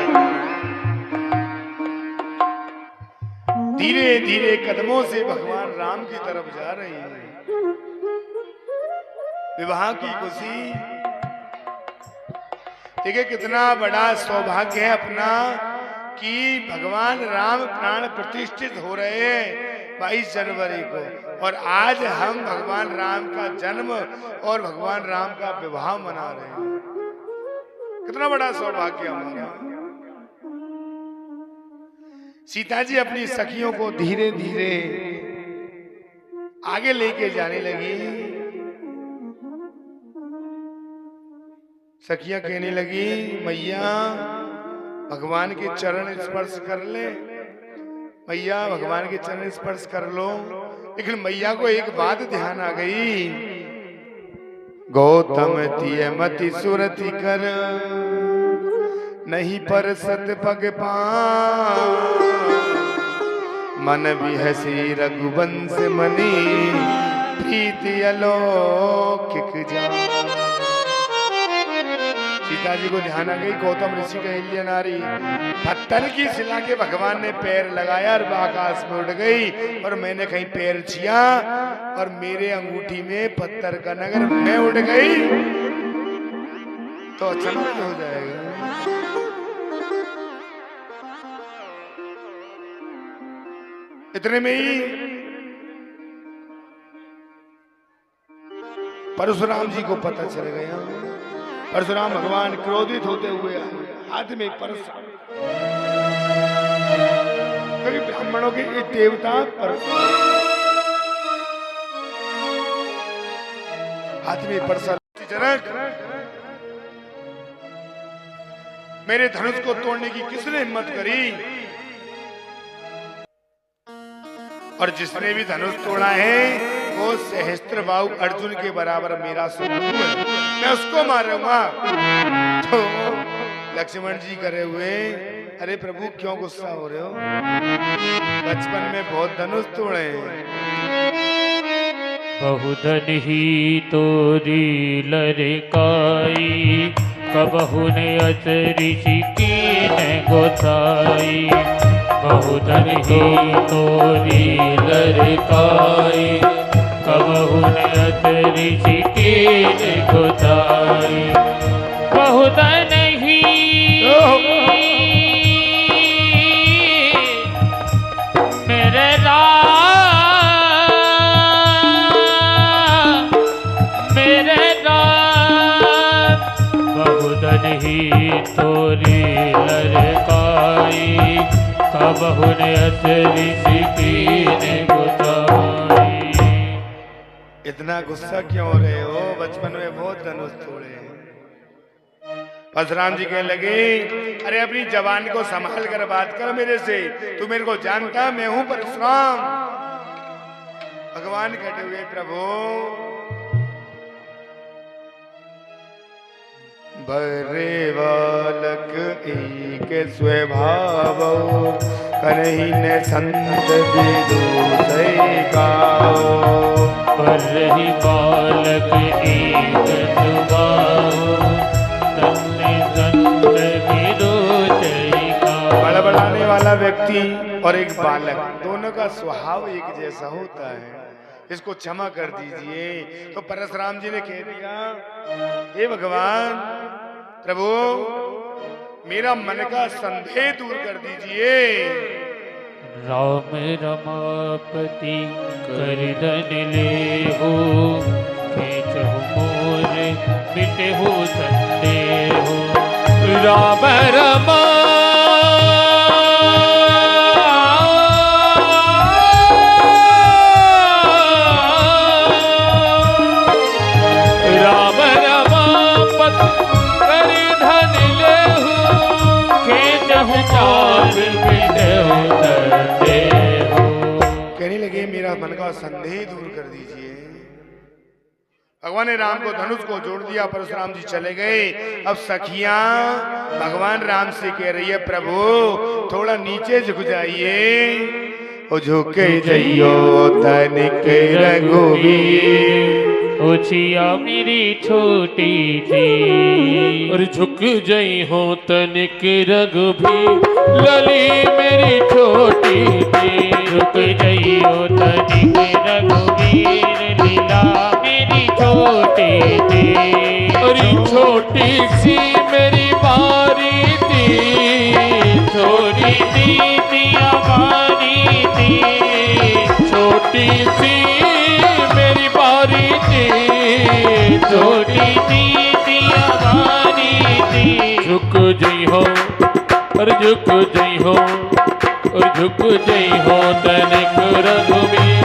धीरे धीरे कदमों से भगवान राम की तरफ जा रही है। विवाह की खुशी देखिए कितना बड़ा सौभाग्य है अपना कि भगवान राम प्राण प्रतिष्ठित हो रहे हैं 22 जनवरी को, और आज हम भगवान राम का जन्म और भगवान राम का विवाह मना रहे हैं। कितना बड़ा सौभाग्य हमारा। सीता जी अपनी सखियों को धीरे धीरे आगे लेके जाने लगी। सखियां कहने लगी, मैया भगवान के चरण स्पर्श कर ले, मैया भगवान के चरण स्पर्श कर लो। लेकिन मैया को एक बात ध्यान आ गई, गौतम तिय मति सुरति कर, नहीं पर सत पग मन बिहसी रघुवंश मनी, प्रीति अलौकिक जा। सीता जी को ध्यान आ गई, गौतम ऋषि का अहिल्या नारी, पत्थर की शिला के भगवान ने पैर लगाया और आकाश में उड़ गई, और मैंने कहीं पैर छिया और मेरे अंगूठी में पत्थर का नगर मैं उड़ गई तो अचानक हो जाएगा। इतने में ही परशुराम जी को पता चल गया। परशुराम भगवान क्रोधित होते हुए हाथ में परशुराम, क्योंकि ब्राह्मणों के एक देवता परशुराम, हाथ में परशुराम, जनक मेरे धनुष को तोड़ने की किसने हिम्मत करी, और जिसने भी धनुष तोड़ा है वो सहस्त्रबाहु अर्जुन के बराबर मेरा शत्रु है, मैं उसको मारूंगा। तो लक्ष्मण जी करे हुए, अरे प्रभु क्यों गुस्सा हो रहे हो, बचपन में बहुत धनुष तोड़े हैं।
बहुधन ही तोरी लड़काई, कबहु ने अस ऋषि कीन्हे गोसाई। बहुधन ही तोरी लड़काई, कबहु ने अस ऋषि कीन्हे गोसाई। बहुधन ही मेरे ही तोरी लड़काई, कबहु ने अस ऋषि कीन्हे गोसाई।
इतना गुस्सा क्यों हो रहे हो, बचपन में बहुत धनुष तोड़े हैं। परशुराम जी कहने लगे, अरे अपनी जवान को संभाल कर बात कर मेरे से, तू मेरे को जानता, मैं हूं परशुराम। भगवान कहते हुए, प्रभु बरे बालक एक स्वभाव, करही न संत विदुषई गाओ।
बरही बालक एक स्वभाव, करही संत विदुषई गाओ।
बड़बड़ाने वाला व्यक्ति और एक बालक, दोनों का स्वभाव एक जैसा होता है, इसको क्षमा कर दीजिए। तो परशुराम जी ने कह दिया, हे भगवान प्रभु मेरा मन का संदेह दूर कर दीजिए।
राम रमापति कर धन लेहु, खेचहु मोर मिटहु संदेहु। राम रमा
कहने लगे मेरा मन का संदेह दूर कर दीजिए। भगवान ने राम को धनुष को जोड़ दिया, परशुराम जी चले गए। अब सखियां भगवान राम से कह रही है, प्रभु थोड़ा नीचे झुक जाइए। ओ झुके जइयो तनिक रघुवीर,
ओछिया मेरी छोटी सी। और झुक जई हो तनिक रघुवीर, लली मेरी छोटी सी। झुक जई हो तनिक रघुवीर, लीला मेरी छोटी सी। अरे छोटी सी मेरी बारी थी, छोटी सी हमारी थी। छोटी सी मेरी बारी थी, छोटी सी हमारी थी। झुक जई हो और झुक जई हो और झुक जई हो तनिक रघुवीर,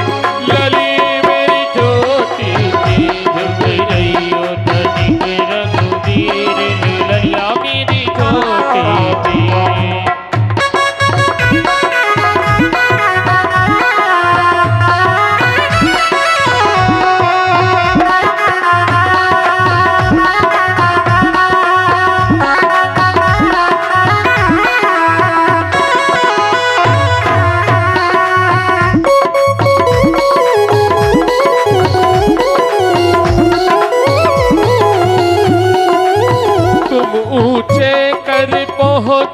लली मेरी छोटी सी। झुक जई हो तनिक रघुवीर, ललिया मेरी छोटी सी।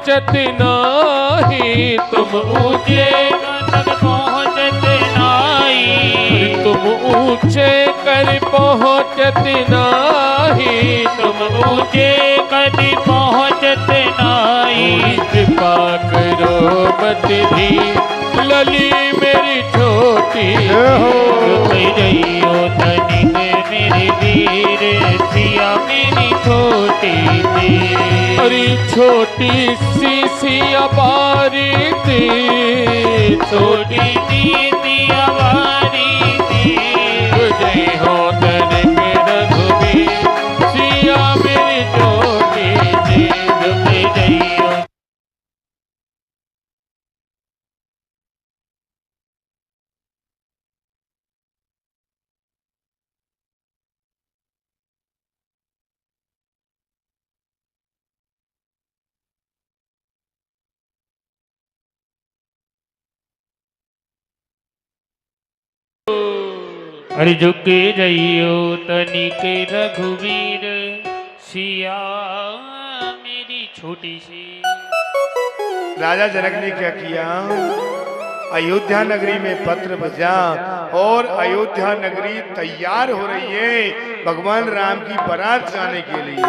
पहुँचत नाही, तुम ऊंचे
तक पहुँचत नाई,
तुम ऊंचे कर पहुँचत नाही,
तुम ऊंचे कदी पहुँचत नाई।
कृपा करो मत भी लली मेरी छोटी,
रुक जइयो तनिक मेरी वीर सिया मेरी छोटी सी।
अरे छोटी सी सिया बारी थी,
छोटी सी सिया बारी थी,
जय हो तनिक रघुबीर सिया मेरी छोटी सी।
रुक जइयो अरे झुक जइयो तनिक रघुवीर सिया मेरी छोटी सी।
राजा जनक ने क्या किया? अयोध्या नगरी में पत्र बजा और अयोध्या नगरी तैयार हो रही है भगवान राम की बारात जाने के लिए।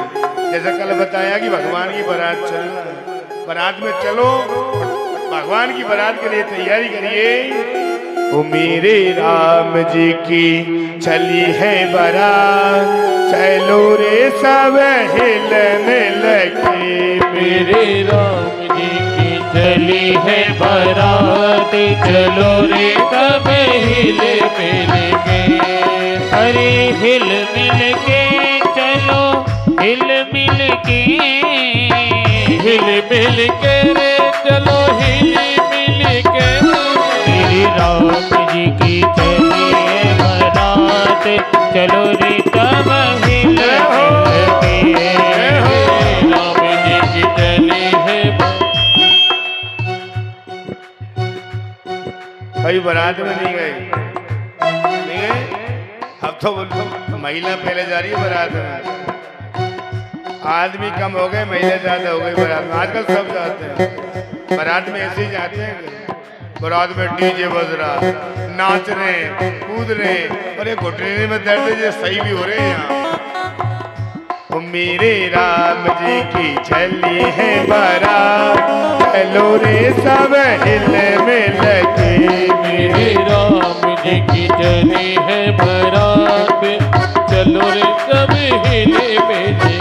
जैसा कल बताया कि भगवान की बारात चलना है, बारात में चलो, भगवान की बारात के लिए तैयारी करिए। ओ मेरे राम जी की चली है बारात, चलो रे सब हिलने लगे।
मेरे राम जी की
चली है बारात, चलो रे सब हिल मिल के। अरे हिल मिल के चलो, हिल मिल के,
हिल मिल के रे चलो, हिल मिल के।
मेरे राम जी की चली है बारात, चलो रे सब हिल मिल के।
राम जी की चली है
भाई बारात में नहीं गए, नहीं गए। अब तो बोलो महिला पहले जा रही है बारात में, आदमी कम हो गए, महिला ज्यादा हो गई बारात में। आजकल सब जाते हैं बारात में, ऐसे ही जाते हैं। बारात में डीजे बज रहा, नाच रहे, कूद रहे, और ये घुटने में दर्द है, सही भी हो रहे हैं यहाँ। ओ मेरे राम जी की चली है बारात, चलो रे सब हिल मिल के।
मेरे राम जी की चली है बारात, चलो रे सब हिल मिल के।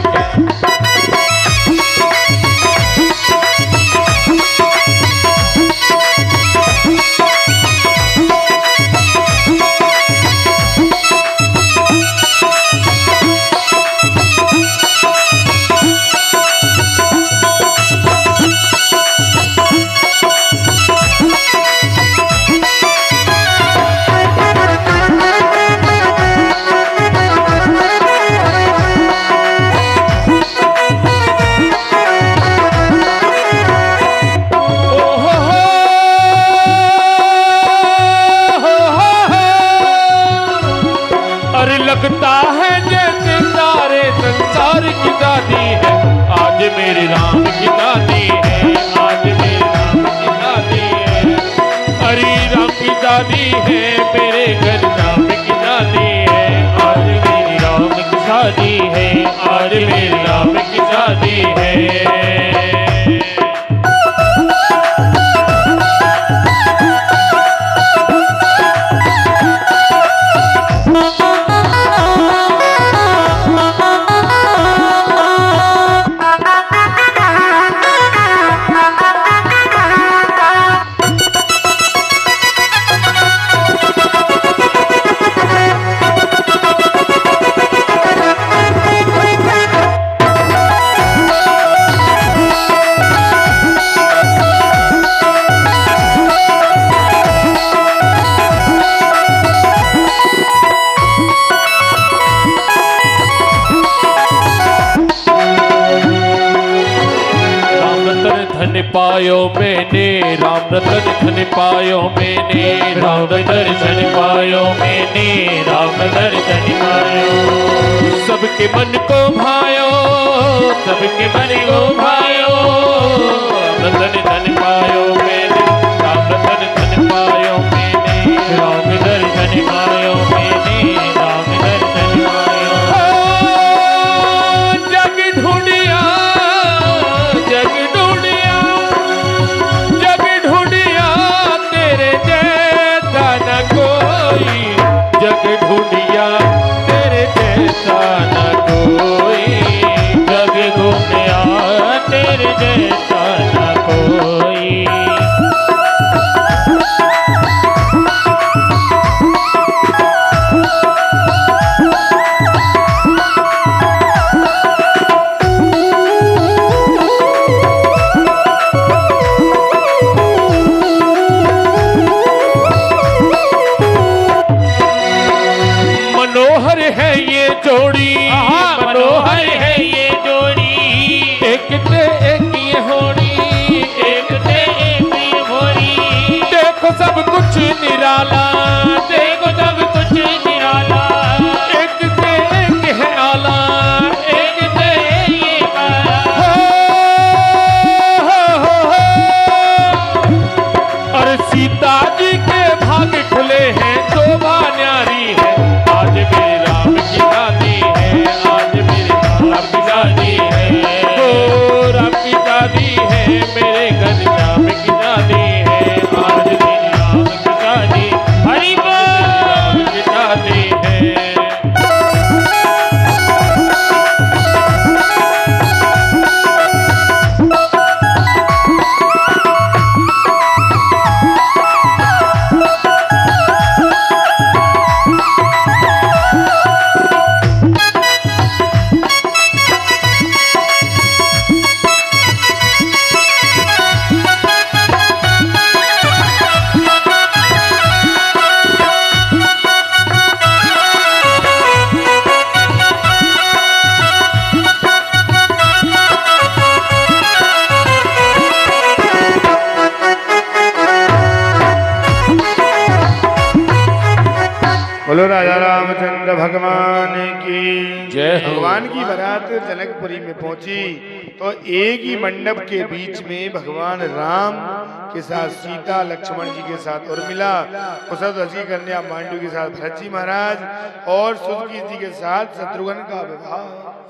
लगता है जैसे सारे संसार की दादी है, आज मेरे राम की दादी है, आज मेरे राम की दादी है। हरी राम की दादी है, मेरे घर राम की दादी है, आज मेरी राम की शादी है, आज मेरे राम की शादी है। पायो मैंने राम रतन धन पायो मैंने, राम दर्शन पायो मैंने, राम दर्शन पायो। सबके मन को भायो, सबके मन को भायो, रतन धन पायो मैंने, राम रतन धन पायो मैंने,
राम दर्शन पायो मैंने, राम दर्शन पायो।
जग ढूंढिया, जग ढूंढिया, जग ढूंढिया तेरे जैसा न कोई, जग ढूंढिया तेरे जैसा न कोई,
जग घूमया तेरे जैसा न कोई।
मनोहर है ये जोड़ी,
मनोहर है ये जोड़ी,
एक ते एक ये होड़ी,
एक ते एक ये होरी।
देखो सब कुछ निराला,
देखो सब कुछ निराला,
एक से एक है आला,
एक ते एक आला।
हो। और सीता जी के भाग खुले हैं, शोभा न्यारी है, आज मेरे राम की दादी है, आज मेरे राम की दादी है, हो राम की दादी है, मेरे घर राम की दादी है, आज मेरी राम की दादी,
हरि बोल।
राम की दादी है।
बोलो राजा रामचंद्र भगवान की
जय हो।
भगवान की बारात जनकपुरी में पहुंची तो एक ही मंडप के बीच में भगवान राम के साथ सीता लक्ष्मण जी के साथ और मिला कुशल कन्या मांडू के साथ भरत जी महाराज और सुदकी जी के साथ शत्रुघ्न का विवाह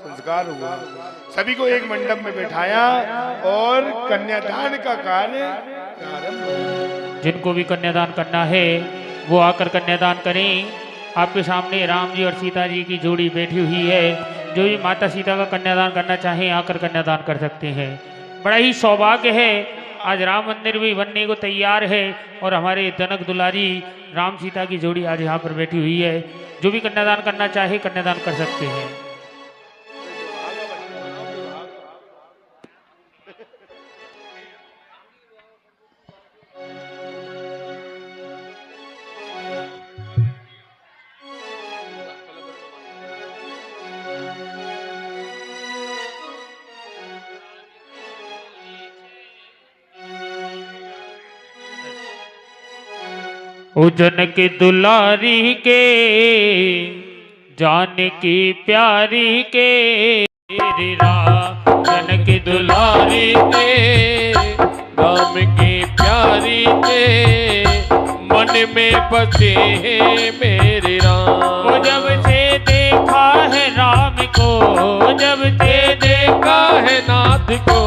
संस्कार हुआ। सभी को एक मंडप में बैठाया और कन्यादान का कार्य प्रारंभ हुआ।
जिनको भी कन्यादान करना है वो आकर कन्यादान करें। आपके सामने राम जी और सीता जी की जोड़ी बैठी हुई है। जो भी माता सीता का कन्यादान करना चाहें आकर कन्यादान कर सकते हैं। बड़ा ही सौभाग्य है, आज राम मंदिर भी बनने को तैयार है और हमारे जनक दुलारी राम सीता की जोड़ी आज यहाँ पर बैठी हुई है। जो भी कन्यादान करना चाहे कन्यादान कर सकते हैं। ओ जनक दुलारी के जानकी प्यारी के तेरी राम, जनक दुलारी
के राम की प्यारी के मन में बसे हैं मेरे राम।
ओ जब से देखा है राम को, जब से
देखा है नाथ को,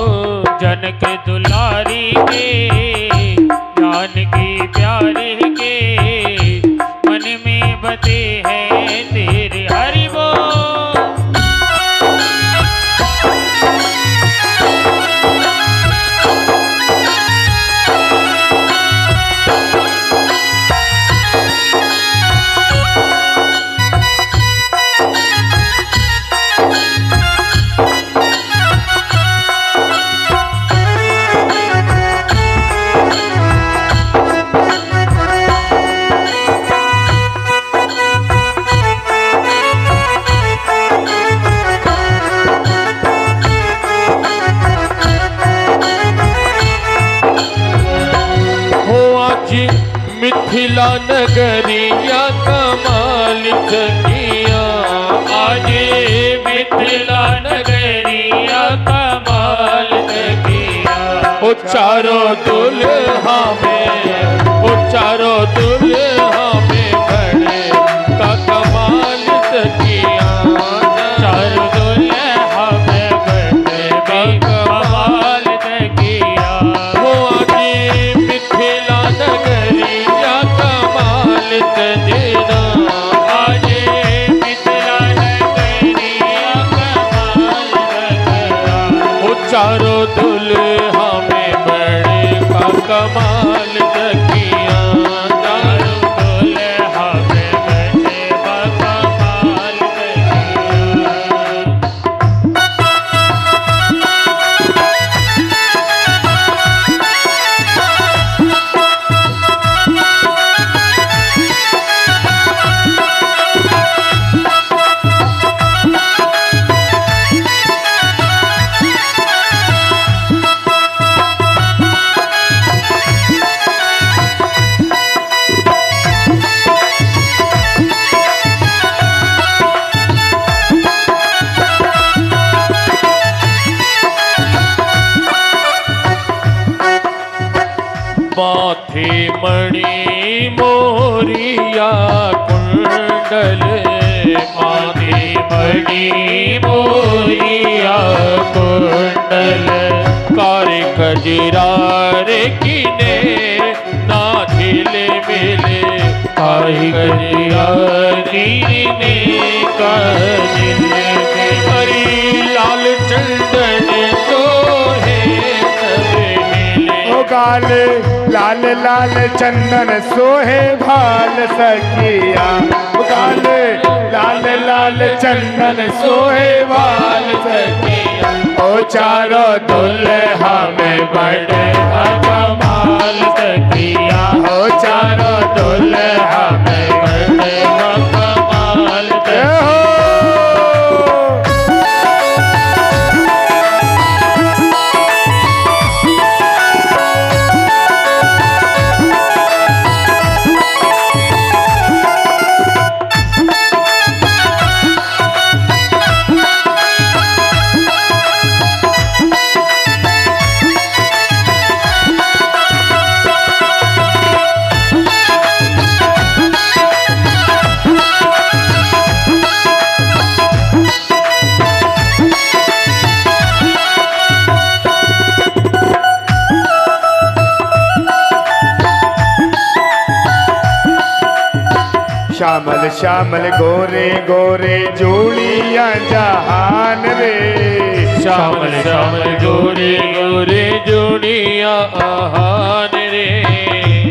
जनक दुलारी के जानकी प्यारी के मन में बसे हैं तेरे हरि बोल।
मिथिला नगरिया कमाल किया,
आज मिथिला नगरिया कमाल किया।
वो चारों दुल्हा में, वो चारों दुल्हा में बड़े का कमाल सखिया,
चारों दुल्हा में बड़े का कमाल सखिया।
वो आगे मिथिला नगरिया कमाल सजना,
आजे मिथिला नगरिया कमाल सखिया।
वो चारों दुल्हा में बड़े का कमाल सखिया,
चारों दुल्हा में बड़े का कमाल सखिया।
माथे मणि मोरिया कुंडल,
माथे मणि मोरिया कुंडल,
कार खजरार किने नाथिले मिले,
काई कजियारी ने काजिल में।
हरी लाल चंदन तो है सबे मिले,
ओ गाल लाल लाल चंदन सोहे भाल सखिया, ओ गाल लाल लाल चंदन सोहे भाल सखिया। ओ चारों दुल्हा में बड़े
कमाल सखिया,
ओ चारों दुल्हा में
बड़े कमाल सखिया।
श्यामल श्यामल गोरे गोरे जोड़ियां जहान रे,
श्यामल श्यामल गोरे गोरे जोड़िया आहान रे,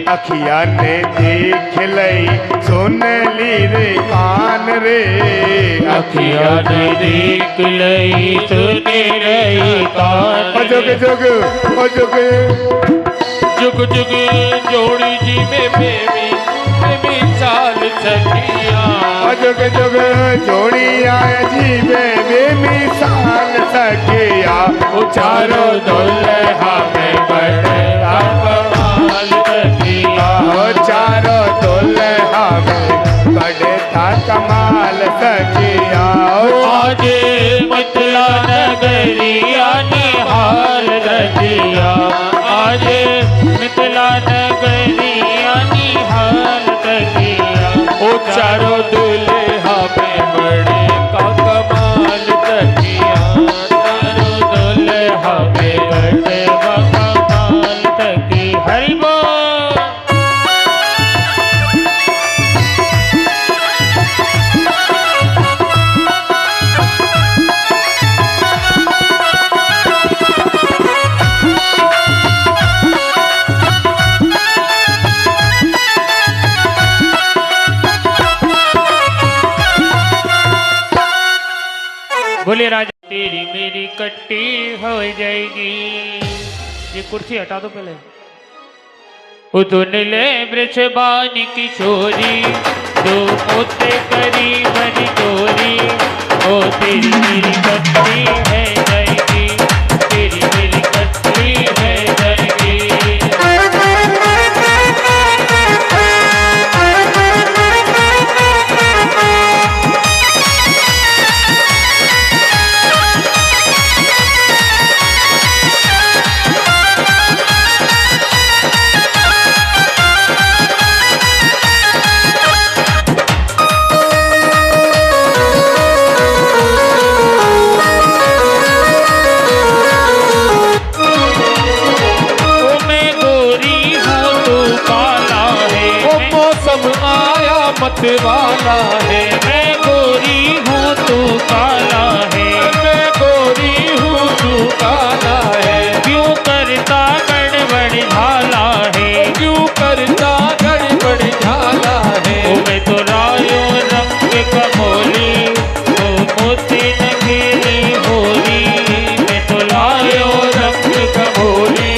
अखिया ने देख लई सुन ली रे कान रे,
अखिया ने देख लई सुने रही कान
ओ जुग जुग ओ जुग
जुग जुग जोड़ी जी में बेबी चाल सखिया,
ओ जुग जुग जोड़ियां जीवे बेमिसाल सखिया।
वो चारों दुल्हा में बड़े का कमाल सखिया,
ओ चारों दुल्हा में बड़े था कमाल सखिया। ओ
आजे मिथिला नगरिया निहाल सखिया, आजे मिथिला नगरिया निहाल सखिया।
वो चारों दुल्हा में बड़े का कमाल सखिया,
चारों दुल्हा में बड़े का कमाल सखिया। हरि बोल। बोले राजा तेरी मेरी कट्टी हो जाएगी। ये कुर्सी हटा दो पहले। उतुन ले वृषभान किशोरी, दो मोते करी बड़ी चोरी। ओ तेरी मेरी कट्टी है जाएगी, तेरी मेरी कट्टी है जाएगी।
मत वाला है।
मैं गोरी हूँ तू काला है,
मैं गोरी हूँ तू काला है।
क्यों करता गड़बड़ झाला है,
क्यों करता गड़बड़ झाला है।
ओ मैं तो रायो रंग कमोली, ओ मोती न खेली होली। मैं तो लायो रंग कमोली,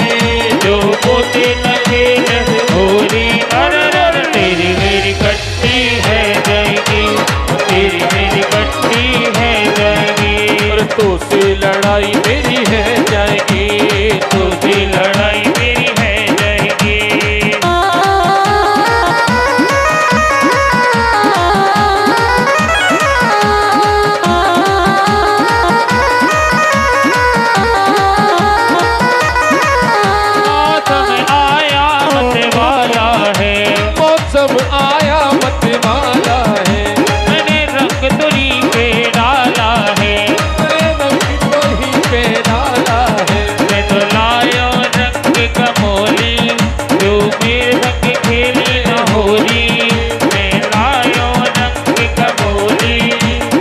जो मोती न खेल होली। अरे अरे तेरी मेरी कट्टी है जाएगी, तेरी मेरी कट्टी है जाएगी।
और तो से लड़ाई मेरी है जाएगी,
तो से लड़ाई मेरी है जाएगी। मौसम आया मत वाला है,
मौसम आया मत वाला है।
मैंने रंग तुरी पे डाला है,
मेरे रंग को ही पे डाला है।
मैं तो लायो रंग कमोली, जो मेरे रंग खेली न होली। मैं लायो रंग कमोली,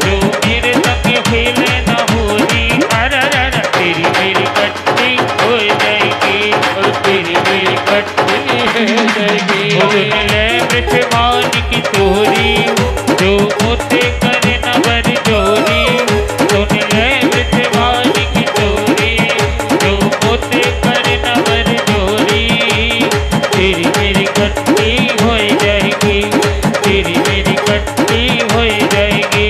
जो मेरे रंग खेले न होली। अरे अरे तेरी मेरी कट्टी हो जाएगी, और तेरी मेरी कट्टी
है जाएगी।
ले मृत्यमान की चोरी, जो मोते करे न बर जोरी। सुन ले मृत्यमान की चोरी, जो मोते करे न बर जोरी। तेरी मेरी कट्टी हो जाएगी, तेरी मेरी कट्टी हो जाएगी,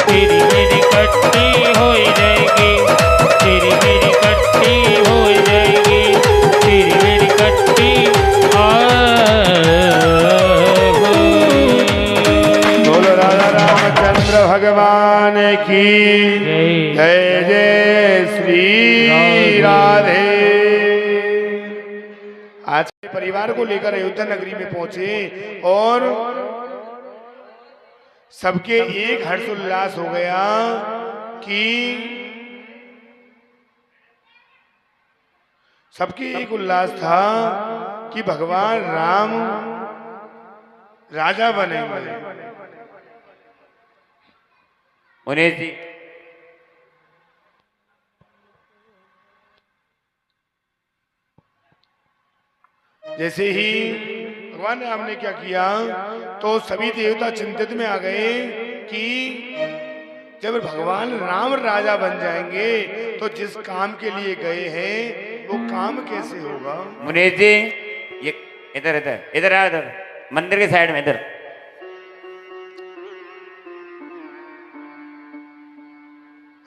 तेरी मेरी कट्टी हो जाएगी, तेरी मेरी कट्टी हो जाएगी, तेरी मेरी कट्टी
बोलो राधा रामचंद्र भगवान की जय जय श्री राधे। आज के परिवार को लेकर अयोध्या नगरी में पहुंचे और सबके एक हर्षोल्लास हो गया कि सबके एक उल्लास था कि भगवान राम राजा बनेंगे।
मुनीश जी,
जैसे ही भगवान राम ने क्या किया तो सभी देवता चिंतित में आ गए कि जब भगवान राम राजा बन जाएंगे तो जिस काम के लिए गए हैं वो काम कैसे होगा।
मुनीश जी, ये इधर इधर इधर आ, इधर मंदिर के साइड में इधर।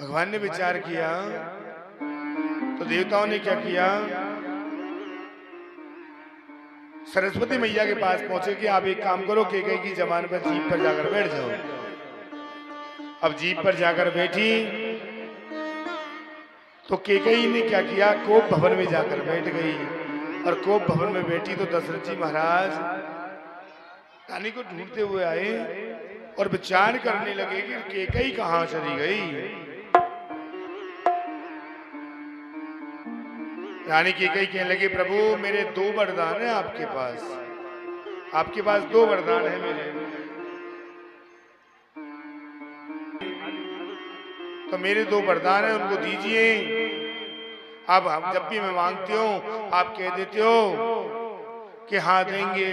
भगवान ने विचार किया तो देवताओं ने क्या किया, सरस्वती मैया के पास पहुंचे कि आप एक काम करो, केकई की जबान पर जीप पर जाकर बैठ जाओ। अब जीप पर जाकर बैठी तो केकई ने क्या किया, कोप भवन में जाकर बैठ गई। और कोप भवन में बैठी तो दशरथ जी महाराज रानी को ढूंढते हुए आए और विचार करने लगे कि केकई कहां चली गई। रानी केकई कहने लगे, प्रभु मेरे दो वरदान हैं आपके पास दो वरदान है मेरे, तो मेरे दो वरदान हैं उनको दीजिए। अब जब भी मैं मांगती हूँ आप कह देते हो कि हाँ देंगे।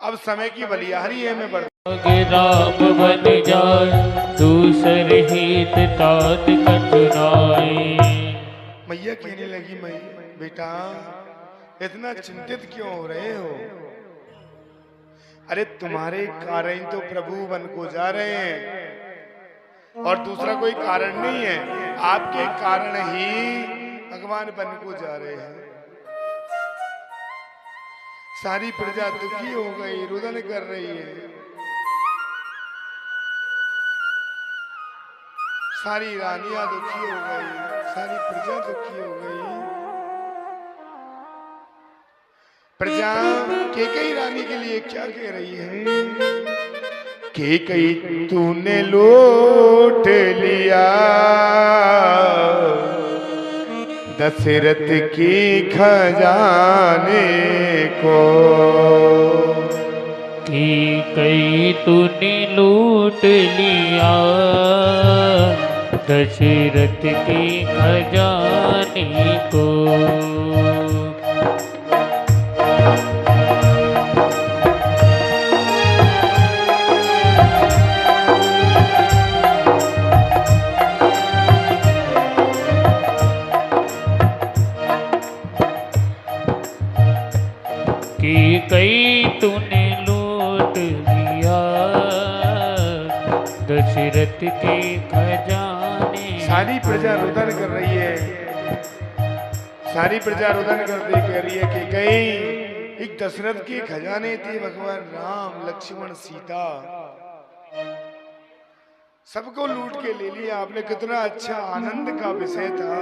अब समय की बलिहारी है, मैं
राम बन जाए दूसर हित तात कचुनाए।
मैया कहने लगी, बेटा इतना चिंतित क्यों हो रहे हो? अरे तुम्हारे कारण तो प्रभु बन को जा रहे हैं और दूसरा कोई कारण नहीं है, आपके कारण ही भगवान बन को जा रहे हैं। सारी प्रजा दुखी हो गई, रुदन कर रही है, सारी रानियां दुखी हो गई, सारी प्रजा दुखी हो गई। प्रजा केकई रानी के लिए क्या कह रही है, केकई तूने लूट लिया दशरथ की खजाने को।
कई तूने लूट लिया दशरथ के खजाने को। कि कई तूने लूट लिया दशरथ के खजाने।
सारी प्रजा रुदन कर रही है, सारी प्रजा रुदन करते कह रही है कि कई एक दशरथ के खजाने थे, भगवान राम लक्ष्मण सीता सबको लूट के ले लिया आपने। कितना अच्छा आनंद का विषय था,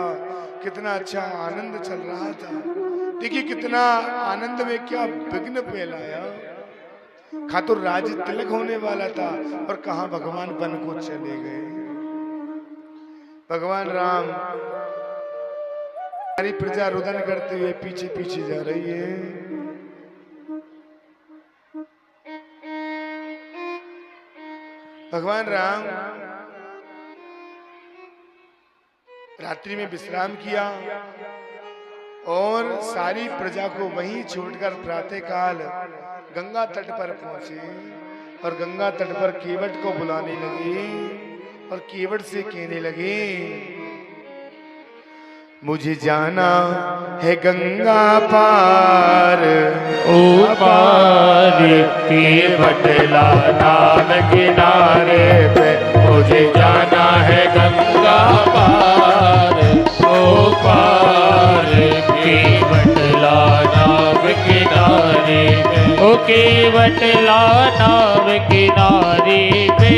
कितना अच्छा आनंद चल रहा था। देखिए कितना आनंद में क्या विघ्न फैलाया। खातुर राज तिलक होने वाला था और कहां भगवान बन को चले गए। भगवान राम सारी प्रजा रुदन करते हुए पीछे पीछे जा रही है। भगवान राम रात्रि में विश्राम किया और सारी प्रजा को वहीं छोड़कर प्रातःकाल गंगा तट पर पहुंचे और गंगा तट पर केवट को बुलाने लगे और केवट से कहने लगे, मुझे जाना है गंगा पार
ओ पार केवट नाम किनारे पे।
मुझे जाना है गंगा पार ओ पार
केवट नाम किनारे पे। ओ केवट नाम किनारे पे।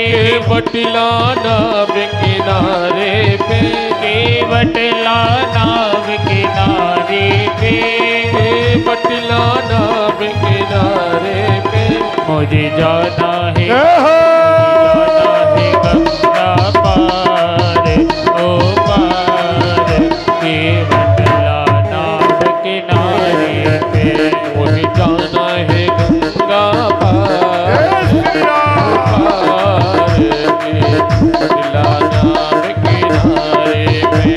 केवट नाम किनारे पे।
केवट नाम किनारे पे।
केवट नाम किनारे पे।
मुझे जाना है गंगा पार ओ पार केवट नाम किनारे पे।
मुझे जाना है गंगा पार केवट नाम किनारे पे।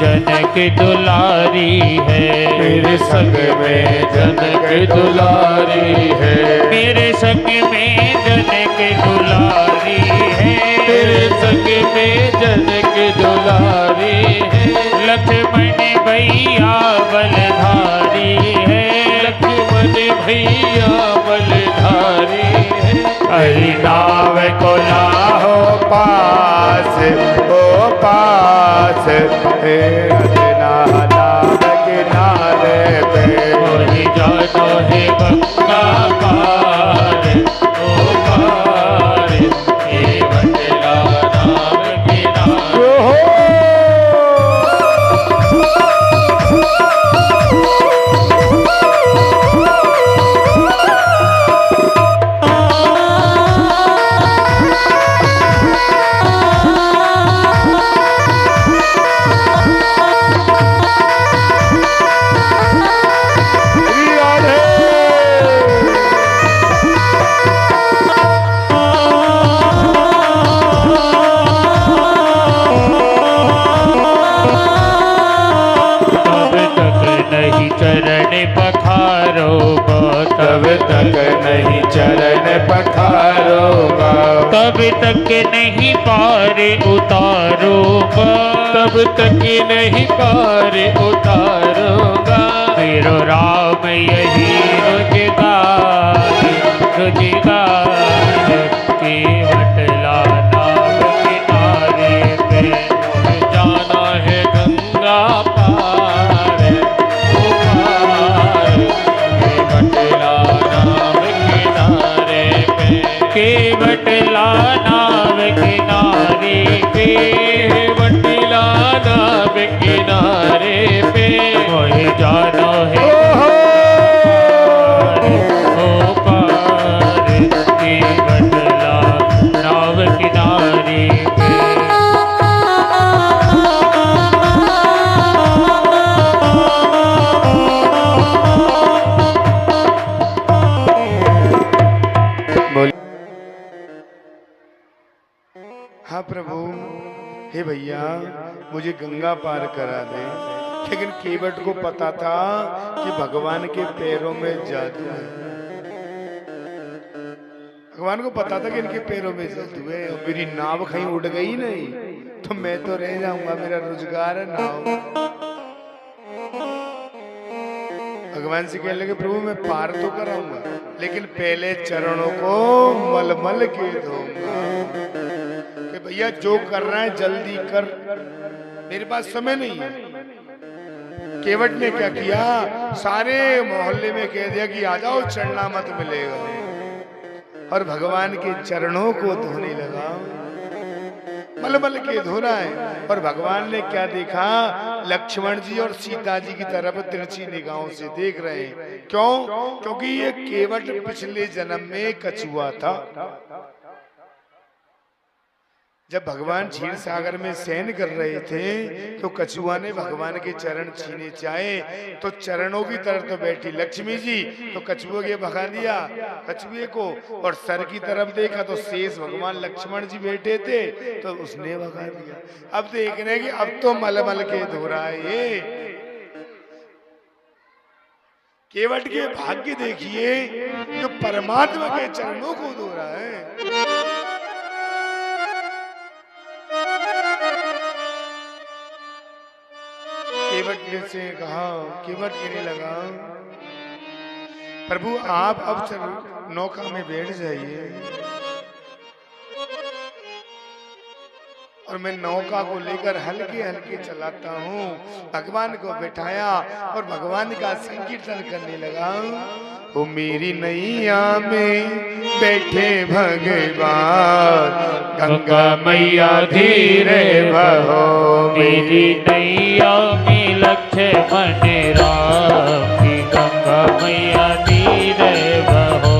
जनक दुलारी है।
मेरे संग में जनक दुलारी है।
मेरे संग में जनक दुलारी है।
मेरे संग में जनक दुलारी है।
लक्ष्मण भैया बलधारी है।
लक्ष्मण भैया बलधारी है।
हरि नाम को लाहो पास ओ पास नाम किनारे पे।
मुझे जाना है गंगा पार ओ पार केवट नाम किनारे।
तब तक नहीं चरण पखारूंगा।
तब तक नहीं पार उतारूंगा।
तब तक नहीं पार उतारूंगा।
मेरो राम यही रोजगार रोजगार केवट नाम किनारे पे।
मुझे जाना है गंगा पार ओ पार
बटला नाव किनारे पे,
बटिला नाव किनारे पे,
कोई जानो है ओ पार की बटला नाव किनारे पे।
हाँ प्रभु, हे भैया मुझे गंगा पार करा दे। लेकिन केवट को पता था कि भगवान के पैरों में जादू है। भगवान को पता था कि इनके पैरों में जादू है, और मेरी नाव कहीं उड़ गई नहीं तो मैं तो रह जाऊंगा, मेरा रोजगार है नाव। भगवान से कहने लगे प्रभु मैं पार तो कराऊंगा, लेकिन पहले चरणों को मलमल के धोऊंगा। कि भैया जो कर रहा है जल्दी कर, मेरे पास समय नहीं है। केवट ने क्या किया, सारे मोहल्ले में कह दिया कि आ जाओ चढ़ना मत मिलेगा, और भगवान के चरणों को धोने लगा। मलमल के धो रहा है, और भगवान ने क्या देखा, लक्ष्मण जी और सीता जी की तरफ तिरछी निगाहों से देख रहे हैं। क्यों? क्योंकि ये केवट पिछले जन्म में कछुआ था। जब भगवान क्षीर सागर में शयन कर रहे थे तो कछुआ ने भगवान के चरण छीने चाहे, तो चरणों की तरफ तो बैठी लक्ष्मी जी, तो कछुए के भगा दिया कछुए को, और सर की तरफ देखा तो शेष भगवान लक्ष्मण जी बैठे थे तो उसने भगा दिया। अब देख रहे हैं कि अब तो मलमल के धो रहा है ये। केवट के भाग्य देखिए जो परमात्मा के चरणों को धो रहा है। केवट ने से कहा, केवट कहने लगा प्रभु आप अब नौका में बैठ जाइए, और मैं नौका को लेकर हल्के हल्के चलाता हूँ। भगवान को बिठाया और भगवान का संकीर्तन करने लगा। वो मेरी नैया में बैठे भगवान, गंगा मैया धीरे बहो।
मेरी नैया में लक्ष्मण राम की, गंगा मैया धीरे बहो।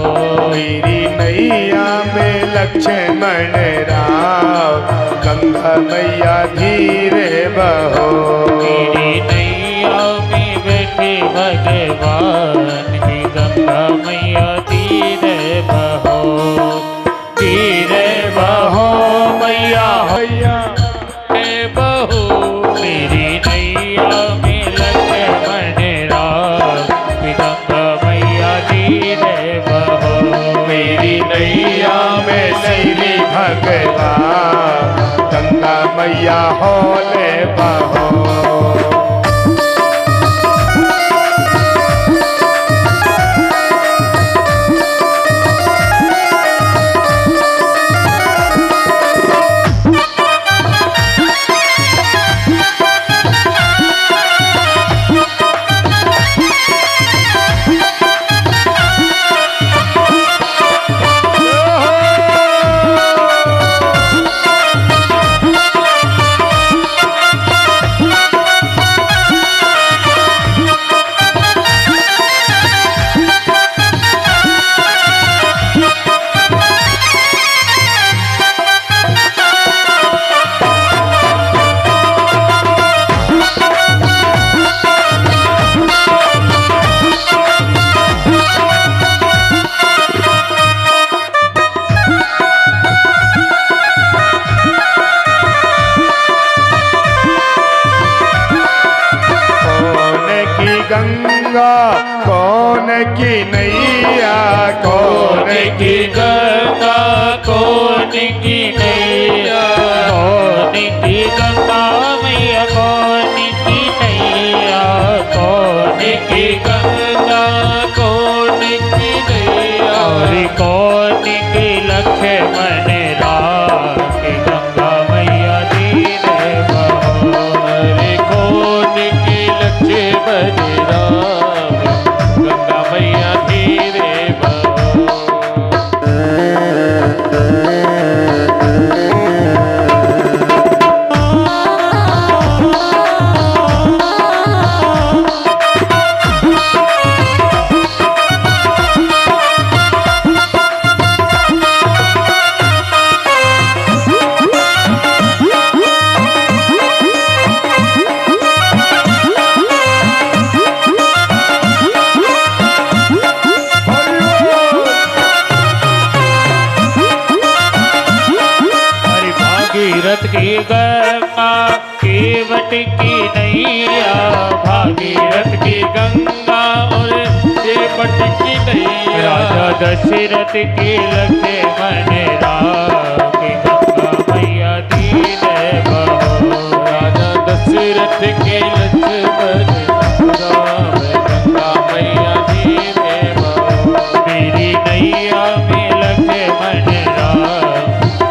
मेरी नैया में लक्ष्मण राम, गंगा मैया धीरे बहो।
मेरी नैया में बैठे भगवान की, गंगा मैया धीरे बहो। धीरे बहो मैया
भैया
बहो। मेरी नैया में लक्ष्मण राम की, गंगा मैया धीरे बहो।
मेरी नैया में श्री भगवान, गंगा मैया होले बहो। गंगा कौन की नैया, कौन की
गंगा कौन की नैया, कौन की गंगा मैया कौन की नैया, कौन की गंगा कौन की नैया, और कौन की लक्ष्मण राम की, गंगा मैया धीरे बहो।
अरे कौन की लक्ष्मण राम, गंगा मैया धीरे बहो।
गंगा केवट की नैया, भागीरथ की गंगा और
केवट की नैया,
राजा दशरथ की लक्ष्मण राम की गंगा मैया दीन बहो।
राजा दशरथ के लक्ष्मण राम गंगा मैया दीने बहो।
मेरी नैया में लक्ष्मण राम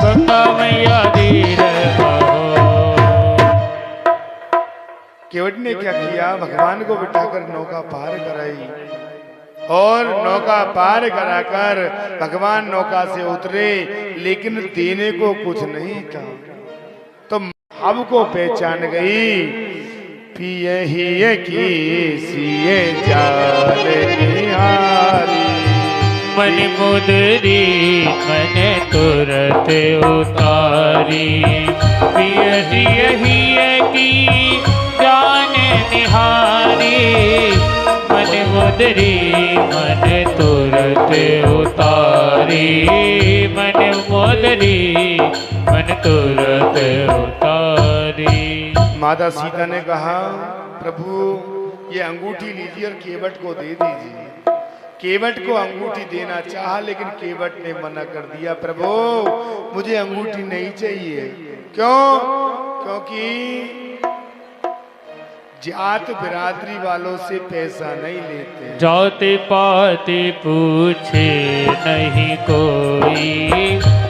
गंगा मैया दीन बहो।
केवट ने क्या किया, भगवान को बिठाकर नौका पार कराई और नौका पार कराकर भगवान नौका से उतरे, लेकिन देने को कुछ नहीं था। तो भाव को पहचान गई, पिए ही की सिए जाल निहारी।
मन मुदरी मन तुरत उतारी, यही की जान निहारी। मन मुदरी मन तुरत उतारी, मन मुदरी मन तुरत उतारी।
माता सीता ने कहा, प्रभु ये अंगूठी लीजिए और केवट को दे दीजिए। केवट को अंगूठी देना चाहा, लेकिन केवट ने मना कर दिया, प्रभु मुझे अंगूठी नहीं चाहिए। क्यों? क्योंकि जात बिरादरी वालों से पैसा नहीं लेते।
जाति पाति पूछे नहीं कोई,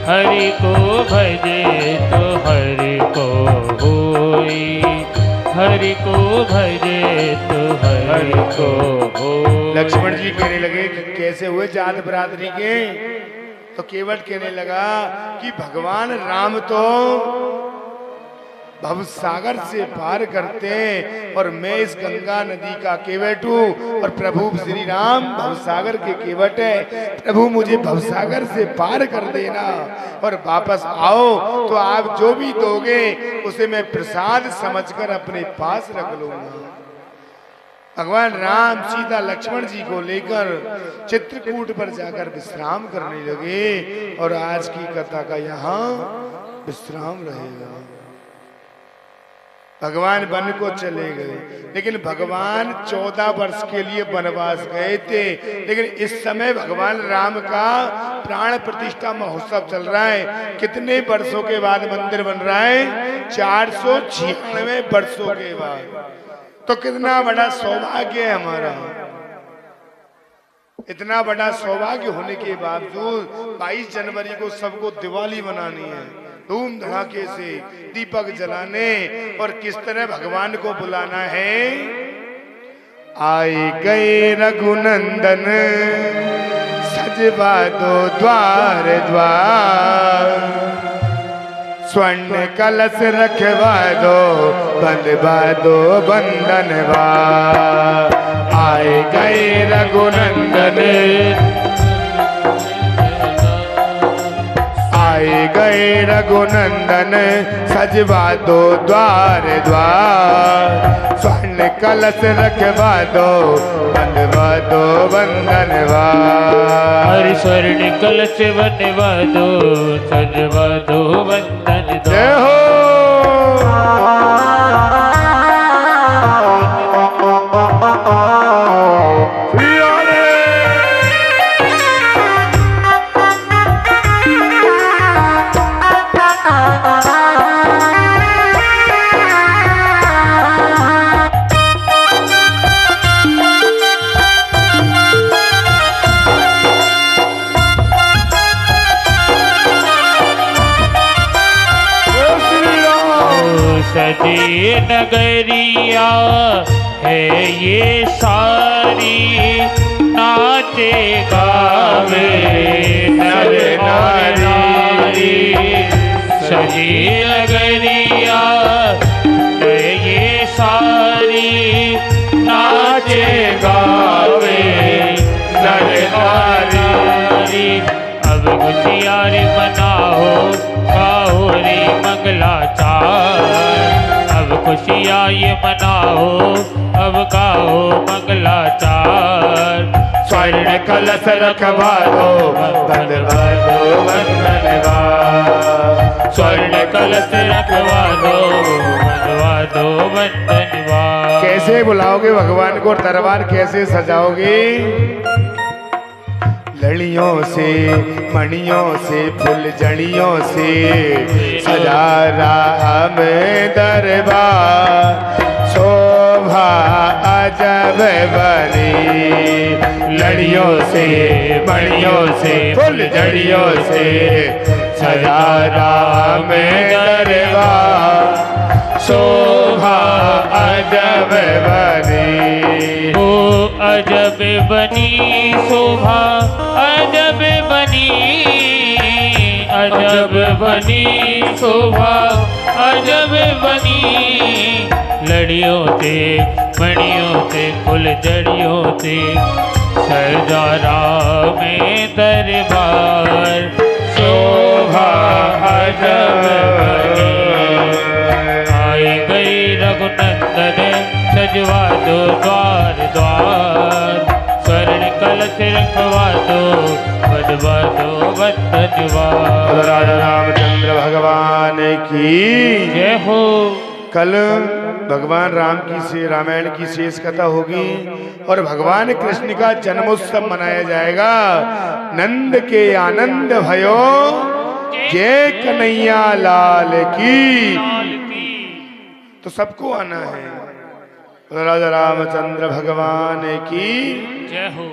हरि को भजे तो हरि को होई, हरि को भजे तो हरि को हो।
लक्ष्मण जी कहने लगे कि कैसे हुए जात बिरादरी के? तो केवट कहने लगा कि भगवान राम तो भवसागर से पार करते हैं और मैं इस गंगा नदी का केवट हूँ और प्रभु श्री राम भवसागर के केवट है। प्रभु मुझे भवसागर से पार कर देना और वापस आओ तो आप जो भी दोगे उसे मैं प्रसाद समझकर अपने पास रख लूंगा। भगवान राम सीता लक्ष्मण जी को लेकर चित्रकूट पर जाकर विश्राम करने लगे और आज की कथा का यहाँ विश्राम रहेगा। भगवान वन को चले गए, लेकिन भगवान 14 वर्ष के लिए वनवास गए थे। लेकिन इस समय भगवान राम का प्राण प्रतिष्ठा महोत्सव चल रहा है। कितने वर्षों के बाद मंदिर बन रहा है? 496 वर्षों के बाद। तो कितना बड़ा सौभाग्य है हमारा। इतना बड़ा सौभाग्य होने के बावजूद 22 जनवरी को सबको दिवाली मनानी है, धूम धड़ाके से दीपक जलाने और किस तरह भगवान को बुलाना है। आए गए रघुनंदन सजवा दो द्वार द्वार, स्वर्ण कलश रखवा दो बंधवा दो बंधनवार। आए गए रघुनंदन आए गए रघुनंदन सजवा दो द्वार द्वार, स्वर्ण कलश रखवा दो बंधवा दो बंधनवार।
हरि स्वर्ण कलश बनवा दो सजवा दो बंधन दो।
जय हो।
सजी नगरिया है ये सारी, नाचे गावे नर नारी। सजी नगरिया है ये सारी, नाचे गावे नर नारी। अब खुशियार मनाओ गाओ रे मंगलाचार, अब खुशियाँ ये मनाओ अब गाओ मंगलाचार।
स्वर्ण कलश रखवा दो बंधवा दो बंधनवार।
स्वर्ण कलश रखवा दो बंधन वार।
कैसे बुलाओगे भगवान को, दरबार कैसे सजाओगे? लड़ियों से मणियों से फुलझड़ियों से सजा राम दरबार, शोभा अजब बनी। लड़ियों से मणियों से फुलझड़ियों से सजा राम दरबार, शोभा अजब बनी।
ओ अजब बनी शोभा अजब बनी, अजब बनी शोभा अजब बनी। लड़ियों से मणियों से फुलझड़ियों से सजा राम दरबार, शोभा अजब बनी। आई गई रघुनंदन सजवा दो द्वार द्वार, स्वर्ण कलश रखवा दो बंधवा दो बंधन वार।
राजा रामचंद्र भगवान की
जय हो।
कल भगवान राम की से रामायण की शेष कथा होगी और भगवान कृष्ण का जन्मोत्सव मनाया जाएगा। नंद के आनंद भयो जय कन्हैया लाल की। तो सबको आना है। राजा रामचंद्र भगवान की
जय हो।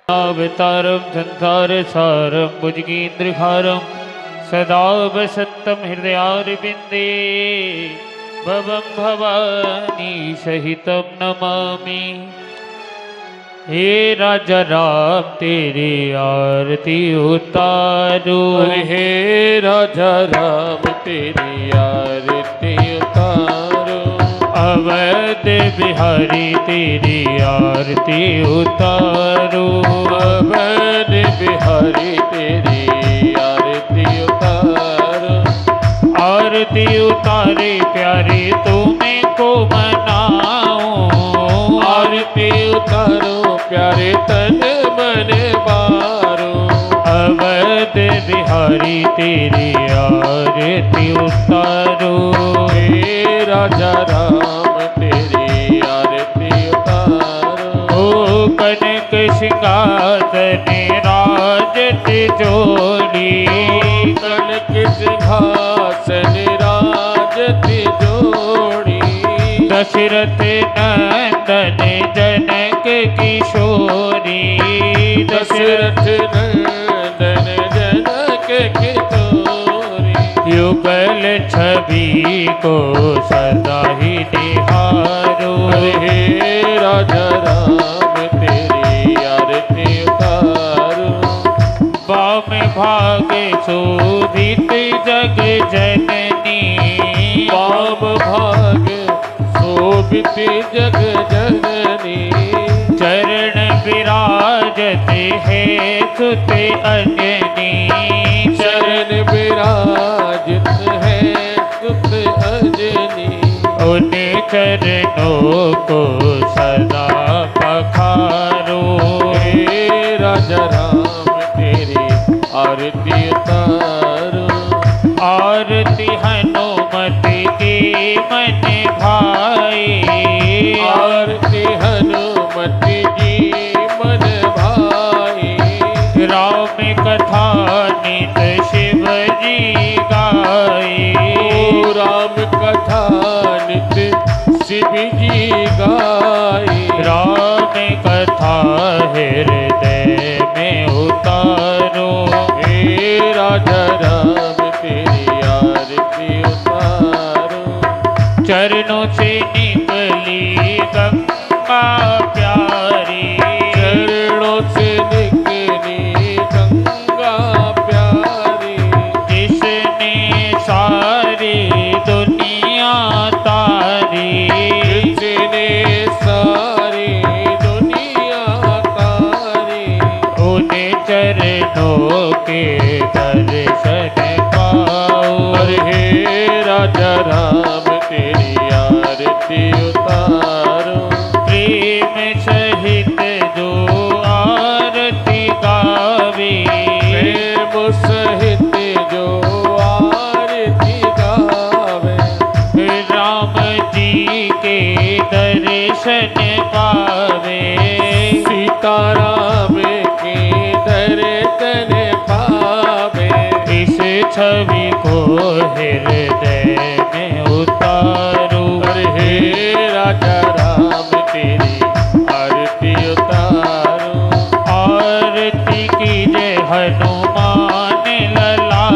अवतारम संसार सारम भुजगेन्द्रहारम सदा वसंतम हृदयारविंदे भवं भवानी सहितं नमामि। हे राजा राम तेरी आरती उतारो,
हे राजा राम तेरी आरती उतारो।
अवध बिहारी तेरी आरती उतारो,
अवध बिहारी तेरी आरती उतारो।
आरती उतारे प्यारे तुम्हें को मनाओ,
आरती उतारो प्यारे तन मन बारो।
अवध बिहारी तेरी आरती उतारो।
हे राजा राम तेरी आरती उतारो।
ओ कनक सिंहासन राजत जोड़ी,
कनक सिंहासन राजत जोड़ी।
दशरथ नंदन जनक किशोरी,
दशरथ नंदन जनक किशोरी।
युगल छवि को सदा ही निहारो।
हे राजा राम तेरी आरती उतारो।
वाम भाग शोभित जग जननी,
वाम भाग शोभित जग जननी।
चरण विराजत है सुत अंजनी,
चरण विराजित है सुत अंजनी।
उन चरणों को सदा पखारो।
हे राजा राम तेरी आरती उतारो।
आरती हनुमत की मन भाई,
आरती हनुमत जी मन भाई।
राम कथा नित शिव जी गाई,
राम कथा नित शिव जी गाई।
राम कथा हृदय में उतारो।
हे राजा राम तेरी आरती उतारो।
चरणों से निकली गंगा प्यारी,
चरणों से निकली गंगा प्यारी।
जिसने सारी दुनिया तारी,
जिसने सारी दुनिया तारी।
उन चरणों के दर्शन पाओ।
हे राजा राम तेरी आरती उतारो। प्रेम सहित जो आरती गावे,
राम जी के दर्शन पावे,
सीताराम के दर्शन पावे।
इस छवि को हृदय में उतारू,
अरे हे राजा राम तेरी आरती उतारो।
आरती कीजे हनुमान लला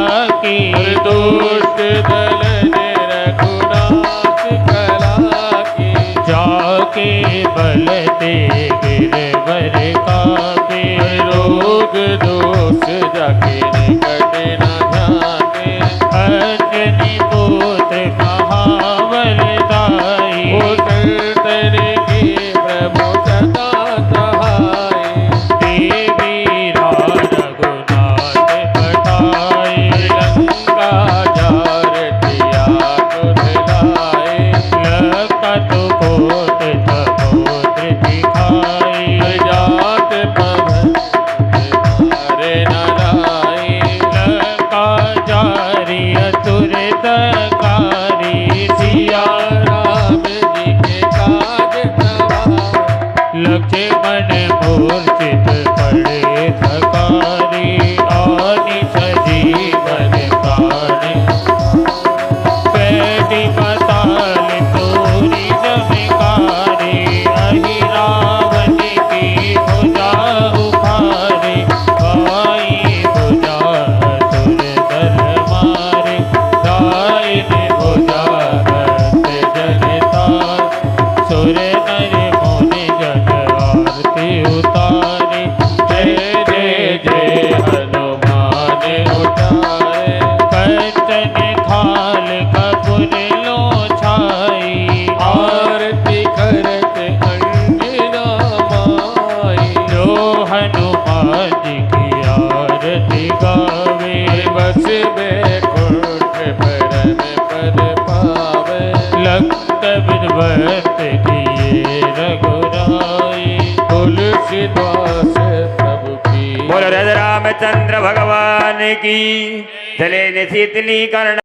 की,
दुष्ट दल ने रघुनाथ कला की,
जाके बल दे गिरवर काबे,
रोग दोष जाके निकट न जाने।
अंजनी पुत्र महाबल दाई,
ओ संतन की प्रभु सदा सहाय।
देवी रघुनाथ पठाई,
लंका जार दिया तुझलाए,
लखत कोट समुद्र दिखाई,
जात पवन मारे नाराय।
लंका जारी असुर तकारी,
सिया राम जी के काज सवार,
लक्ष्मण मूर्छित पड़े थकारी, आनि सजीवन प्राण पैटी पताल तोरी जमिकारी, अहि रावण की भुजा उखारे, बाई भुजा असुर दल मारे, दाहिनी भुजा हस्त जनतार, सुर नर मुनि जन आरती उतारे, जय जय जय हनुमान उतारे, कंचन थाल कपूर लो छाई,
आरती करत अंजना माई।
जो हनुमान जी की आरती गावे,
बस बैकुंठ परम पद पावे,
लंक विद्वत किए रघुराई,
तुलसीदास प्रभु की।
बोलो राजा रामचंद्र भगवान की। चले निशीतली कर्ण